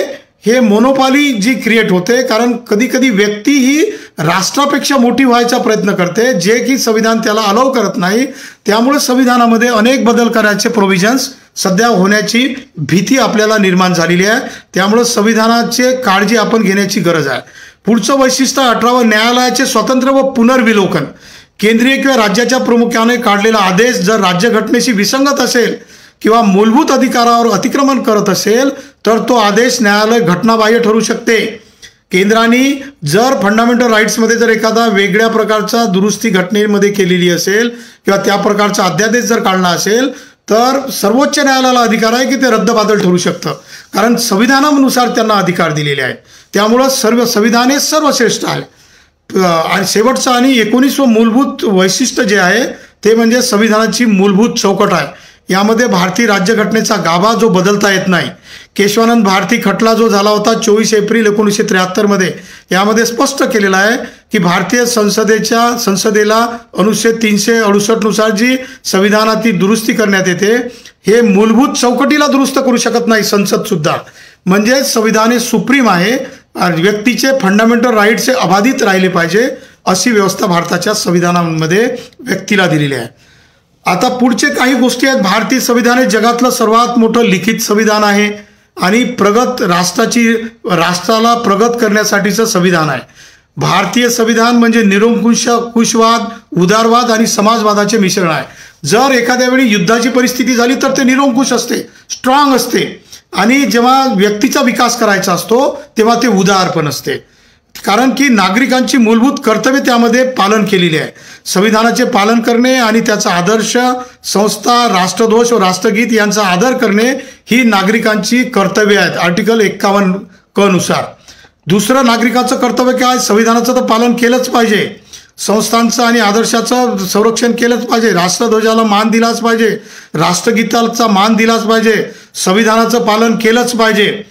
हे मोनोपॉली जी क्रिएट होते, कारण कधी कधी व्यक्ती ही राष्ट्रापेक्षा मोठी व्हायचा प्रयत्न करते, जे की संविधान त्याला अलाव करत नाही. त्यामुळे संविधानामध्ये अनेक बदल करायचे प्रोव्हिजन्स सध्या होण्याची भीती आपल्याला निर्माण झालेली आहे. त्यामुळे संविधानाची काळजी आपण घेण्याची गरज आहे. पुढचं वैशिष्ट्य 18वं, न्यायालयाचे स्वातंत्र्य व पुनर्विलोकन. केंद्रीय किंवा राज्याच्या प्रमुखाने काढलेला आदेश जर राज्यघटनेशी विसंगत असेल किंवा मूलभूत अधिकारावर अतिक्रमण करत असेल तर तो आदेश न्यायालय घटनाबाह्य ठरू शकते. केंद्राने जर फंडामेंटल राईट्समध्ये जर एखादा वेगळ्या प्रकारचा दुरुस्ती घटनेमध्ये केलेली असेल किंवा त्या प्रकारचा अध्यादेश जर काढला असेल तर सर्वोच्च न्यायालयाला अधिकार आहे की ते रद्दबातल ठरू शकतं, कारण संविधानानुसार त्यांना अधिकार दिलेले आहेत. त्यामुळं संविधान हे सर्वश्रेष्ठ आहे. आणि शेवटचं आणि 19वं मूलभूत वैशिष्ट्य जे आहे ते म्हणजे संविधानाची मूलभूत चौकट आहे. यामध्ये भारतीय राज्यघटनेचा गाभा जो बदलता येत नाही. केशवानंद भारती खटला जो झाला होता 24 एप्रिल 1973 मध्ये, यामध्ये स्पष्ट केलेलं आहे की भारतीय संसदेला अनुच्छेद 368 नुसार जी संविधानातील दुरुस्ती करण्यात येते हे मूलभूत चौकटीला दुरुस्त करू शकत नाही संसद सुद्धा. म्हणजे संविधान हे सुप्रीम आहे आणि व्यक्तीचे फंडामेंटल राईट्स अबाधित राहिले पाहिजे अशी व्यवस्था भारताच्या संविधानामध्ये व्यक्तीला दिलेली आहे. आता पुढचे काही गोष्टी आहेत. भारतीय संविधान हे जगातलं सर्वात मोठं लिखित संविधान आहे आणि राष्ट्राला प्रगत करण्यासाठीचं संविधान आहे. भारतीय संविधान म्हणजे निरंकुशवाद, उदारवाद आणि समाजवादाचे मिश्रण आहे. जर एखाद्या वेळी युद्धाची परिस्थिती झाली तर ते निरंकुश असते, स्ट्रॉंग असते, आणि जेव्हा व्यक्तीचा विकास करायचा असतो तेव्हा ते उदार पण असते, कारण की नागरिकांची मूलभूत कर्तव्य त्यामध्ये पालन केलेली आहे. संविधानाचे पालन करणे आणि त्याचा आदर्श, संस्था, राष्ट्रध्वज व राष्ट्रगीत यांचा आदर करणे ही नागरिकांची कर्तव्य आहेत आर्टिकल 51 क नुसार. दुसरं नागरिकाचं कर्तव्य काय? संविधानाचं तर पालन केलंच पाहिजे, संस्थांचं आणि आदर्शाचं संरक्षण केलंच पाहिजे, राष्ट्रध्वजाला मान दिलाच पाहिजे, राष्ट्रगीताचा मान दिलाच पाहिजे, संविधानाचं पालन केलंच पाहिजे.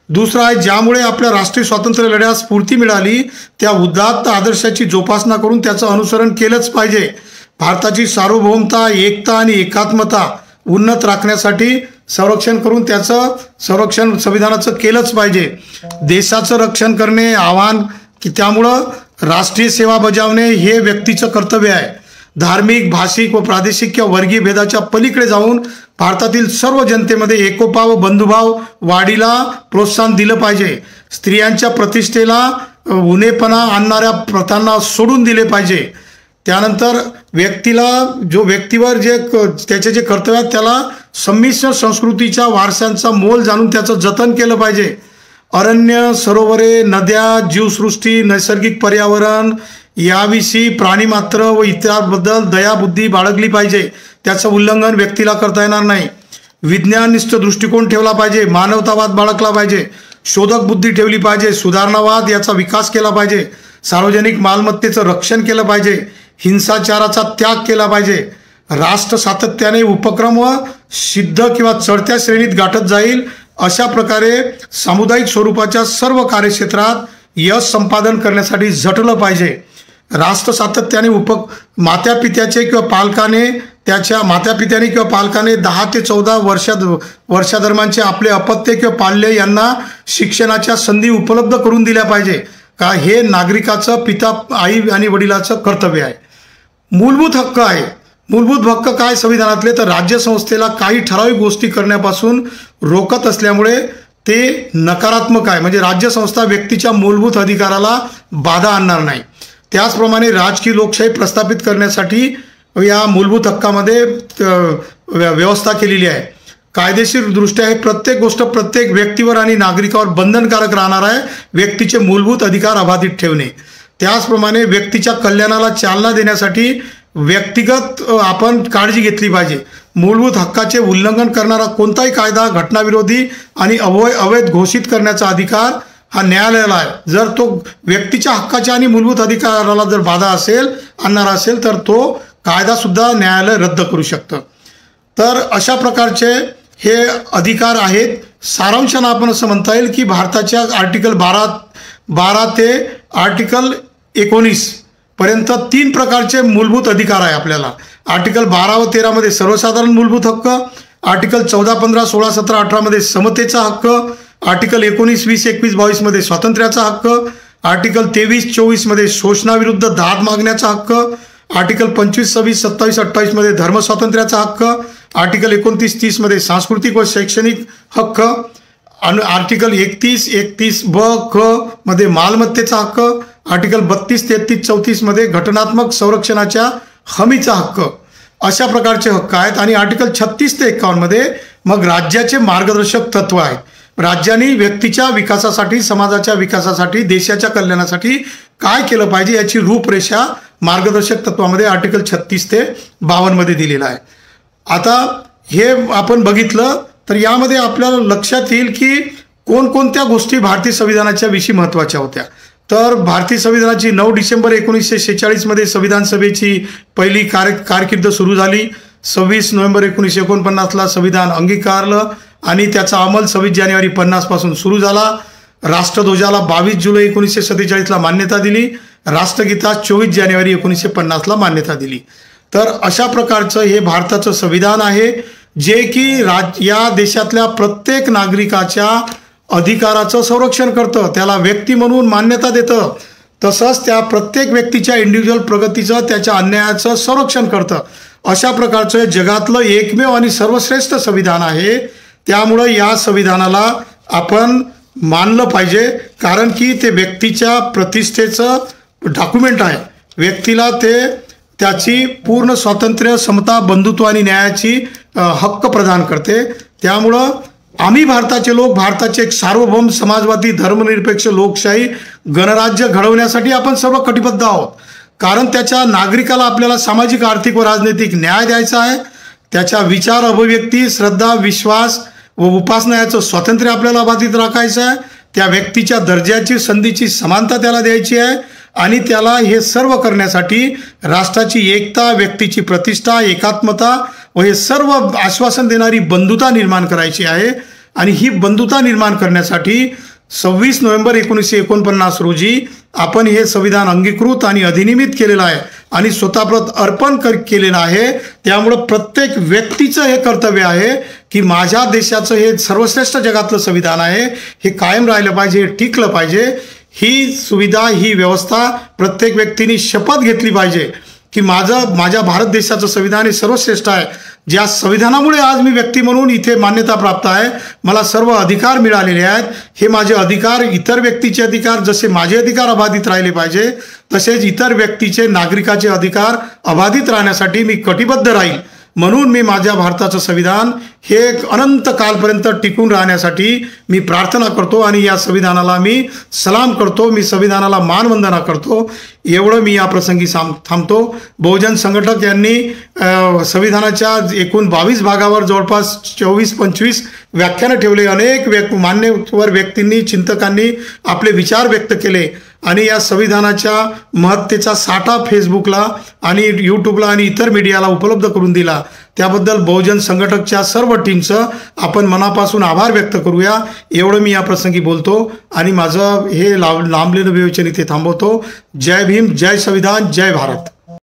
दुसरं आहे, ज्यामुळे आपल्या राष्ट्रीय स्वातंत्र्य लढ्यास स्फूर्ती मिळाली त्या उदात्त आदर्शाची जोपासना करून त्याचं अनुसरण केलंच पाहिजे. भारताची सार्वभौमता, एकता आणि एकात्मता उन्नत राखण्यासाठी संरक्षण करून त्याचं संरक्षण संविधानाचं केलंच पाहिजे. देशाचं रक्षण करणे आव्हान की त्यामुळं राष्ट्रीय सेवा बजावणे हे व्यक्तीचं कर्तव्य आहे. धार्मिक, भाषिक व प्रादेशिक किंवा वर्गीय भेदाच्या पलीकडे जाऊन भारतातील सर्व जनतेमध्ये एकोपा व बंधुभाव वाढीला प्रोत्साहन दिलं पाहिजे. स्त्रियांच्या प्रतिष्ठेला उणेपणा आणणाऱ्या प्रथांना सोडून दिले पाहिजे. त्यानंतर व्यक्तीवर त्याचे जे कर्तव्य आहेत त्याला संमिश्र संस्कृतीच्या वारसांचा मोल जाणून त्याचं जतन केलं पाहिजे. अरण्य, सरोवरे, नद्या, जीवसृष्टी, नैसर्गिक पर्यावरण याविषयी प्राणीमात्र व इतरांबद्दल दयाबुद्धी बाळगली पाहिजे, त्याचं उल्लंघन व्यक्तीला करता येणार नाही. विज्ञाननिष्ठ दृष्टिकोन ठेवला पाहिजे, मानवतावाद बाळगला पाहिजे, शोधक बुद्धी ठेवली पाहिजे, सुधारणावाद याचा विकास केला पाहिजे, सार्वजनिक मालमत्तेचं रक्षण केलं पाहिजे, हिंसाचाराचा त्याग केला पाहिजे. राष्ट्र सातत्याने उपक्रम व सिद्ध किंवा चढत्या श्रेणीत गाठत जाईल अशा प्रकारे सामुदायिक स्वरूपाच्या सर्व कार्यक्षेत्रात यश संपादन करण्यासाठी झटलं पाहिजे. राष्ट्र सातत्याने मात्यापित्याने किंवा पालकाने 10 ते 14 वर्षादरम्यानचे आपले अपत्य किंवा पाल्य यांना शिक्षणाच्या संधी उपलब्ध करून दिल्या पाहिजे का हे नागरिकाचं पिता आई आणि वडिलाचं कर्तव्य आहे. मूलभूत हक्क आहे. मूलभूत हक्क काय संविधानातले, तर राज्यसंस्थेला काही ठराविक गोष्टी करण्यापासून रोखत असल्यामुळे ते नकारात्मक आहे. म्हणजे राज्यसंस्था व्यक्तीच्या मूलभूत अधिकाराला बाधा आणणार नाही. त्याचप्रमाणे राजकीय लोकशाही प्रस्थापित करण्यासाठी या मूलभूत हक्कामध्ये व्यवस्था केलेली आहे. कायदेशीर दृष्ट्या हे प्रत्येक गोष्ट प्रत्येक व्यक्तीवर आणि नागरिकावर बंधनकारक राहणार आहे. व्यक्तीचे मूलभूत अधिकार अबाधित ठेवणे. त्याचप्रमाणे व्यक्तीच्या कल्याणाला चालना देण्यासाठी व्यक्तिगत आपण काळजी घेतली पाहिजे. मूलभूत हक्काचे उल्लंघन करणारा कोणताही कायदा घटनाविरोधी आणि अवैध घोषित करण्याचा अधिकार हा न्यायालयाला आहे. जर तो व्यक्तीच्या हक्काच्या आणि मूलभूत अधिकाराला जर बाधा आणणारा असेल तर तो कायदा सुद्धा न्यायालय रद्द करू शकतं. तर अशा प्रकारचे हे अधिकार आहेत. सारांशानं आपण असं म्हणता येईल की भारताच्या आर्टिकल 12 ते आर्टिकल 19 पर्यंत 3 प्रकारचे मूलभूत अधिकार आहे आपल्याला. आर्टिकल 12 व 13 मध्ये सर्वसाधारण मूलभूत हक्क, आर्टिकल 14, 15, 16, 17, 18 मध्ये समतेचा हक्क, आर्टिकल 19, 20, 21, 22 मध्ये स्वातंत्र्याचा हक्क, आर्टिकल 23, 24 मध्ये शोषणाविरुद्ध दाद मागण्याचा हक्क, आर्टिकल 25, 26, 27, 28 मध्ये धर्मस्वातंत्र्याचा हक्क, आर्टिकल 29, 30 मध्ये सांस्कृतिक व शैक्षणिक हक्क, आर्टिकल 31 ब क मध्ये मालमत्तेचा हक्क, आर्टिकल 32, 33, 34 मध्ये घटनात्मक संरक्षणाच्या हमीचा हक्क. अशा प्रकारचे हक्क आहेत. आणि आर्टिकल 36 ते 51 मध्ये मग राज्याचे मार्गदर्शक तत्व आहेत. राज्यांनी व्यक्तीच्या विकासासाठी, समाजाच्या विकासासाठी, देशाच्या कल्याणासाठी काय केलं पाहिजे याची रूपरेषा मार्गदर्शक तत्वामध्ये आर्टिकल 36 ते 52 मध्ये दिलेला आहे. आता हे आपण बघितलं तर यामध्ये आपल्याला लक्षात येईल की कोणकोणत्या गोष्टी भारतीय संविधानाच्या विषयी महत्त्वाच्या होत्या. तर भारतीय संविधानाची 9 डिसेंबर 1946 मध्ये संविधान सभेची पहिली कारकीर्द सुरू झाली. 26 नोव्हेंबर 1949ला संविधान अंगीकारलं आणि त्याचा अंमल 26 जानेवारी 50 पासून सुरू झाला. राष्ट्रध्वजाला 22 जुलै 1947ला मान्यता दिली. राष्ट्रगीतास 24 जानेवारी 1950ला मान्यता दिली. तर अशा प्रकारचं हे भारताचं संविधान आहे जे की या देशातल्या प्रत्येक नागरिकाच्या अधिकाराचं संरक्षण करतं, त्याला व्यक्ती म्हणून मान्यता देतं, तसंच त्या प्रत्येक व्यक्तीच्या इंडिव्हिज्युअल प्रगतीचं, त्याच्या अन्यायाचं संरक्षण करतं. अशा प्रकारचं जगातलं एकमेव आणि सर्वश्रेष्ठ संविधान आहे. त्यामुळं या संविधानाला आपण मानलं पाहिजे, कारण की ते व्यक्तीच्या प्रतिष्ठेचं डॉक्युमेंट आहे. व्यक्तीला त्याची पूर्ण स्वातंत्र्य, समता, बंधुत्व आणि न्यायाची हक्क प्रदान करते. त्यामुळं आम्ही भारताचे लोक, भारताचे एक सार्वभौम समाजवादी धर्मनिरपेक्ष लोकशाही गणराज्य घडवण्यासाठी आपण सर्व कटिबद्ध आहोत. कारण त्याच्या नागरिकाला आपल्याला सामाजिक, आर्थिक व राजनैतिक न्याय द्यायचा आहे. त्याच्या विचार, अभिव्यक्ती, श्रद्धा, विश्वास व उपासना याचं स्वातंत्र्य आपल्याला बाधित राखायचं आहे. त्या व्यक्तीच्या दर्जाची, संधीची समानता त्याला द्यायची आहे. आणि त्याला हे सर्व करण्यासाठी राष्ट्राची एकता, व्यक्तीची प्रतिष्ठा, एकात्मता व हे सर्व आश्वासन देणारी बंधुता निर्माण करायची आहे. आणि ही बंधुता निर्माण करण्यासाठी 26 नोव्हेंबर 1949 रोजी आपण हे संविधान अंगीकृत आणि अधिनियमित केलेलं आहे आणि स्वतःप्रत अर्पण केलेलं आहे. त्यामुळं प्रत्येक व्यक्तीचं हे कर्तव्य आहे की माझ्या देशाचं हे सर्वश्रेष्ठ जगातलं संविधान आहे, हे कायम राहिलं पाहिजे, हे टिकलं पाहिजे. ही सुविधा, ही व्यवस्था प्रत्येक व्यक्तीने शपथ घेतली पाहिजे की माझ्या भारत देशाचं संविधान हे सर्वश्रेष्ठ आहे. ज्या संविधानामुळे आज मी व्यक्ती म्हणून इथे मान्यता प्राप्त आहे, मला सर्व अधिकार मिळालेले आहेत. हे माझे अधिकार, इतर व्यक्तीचे अधिकार, जसे माझे अधिकार अबाधित राहिले पाहिजे तसेच इतर व्यक्तीचे, नागरिकाचे अधिकार अबाधित राहण्यासाठी मी कटिबद्ध राहील. म्हणून मी माझ्या भारताचं संविधान हे एक अनंत कालपर्यंत टिकून राहण्यासाठी मी प्रार्थना करतो आणि या संविधानाला मी सलाम करतो, मी संविधानाला मानवंदना करतो. एवढं मी या प्रसंगी थांबतो. बहुजन संघटक यांनी संविधानाच्या एकूण 22 भागावर जवळपास 24-25 व्याख्यानं ठेवले. अनेक मान्यवर व्यक्तींनी, चिंतकांनी आपले विचार व्यक्त केले आणि या संविधानाच्या महत्तेचा साठा फेसबुकला आणि यूट्यूबला आणि इतर मीडियाला उपलब्ध करून दिला. त्याबद्दल बहुजन संघटकच्या सर्व टीमचं आपण मनापासून आभार व्यक्त करूया. एवढं मी या प्रसंगी बोलतो आणि माझं हे लांबलेलं विवेचन इथे थांबवतो. जय भीम, जय संविधान, जय भारत.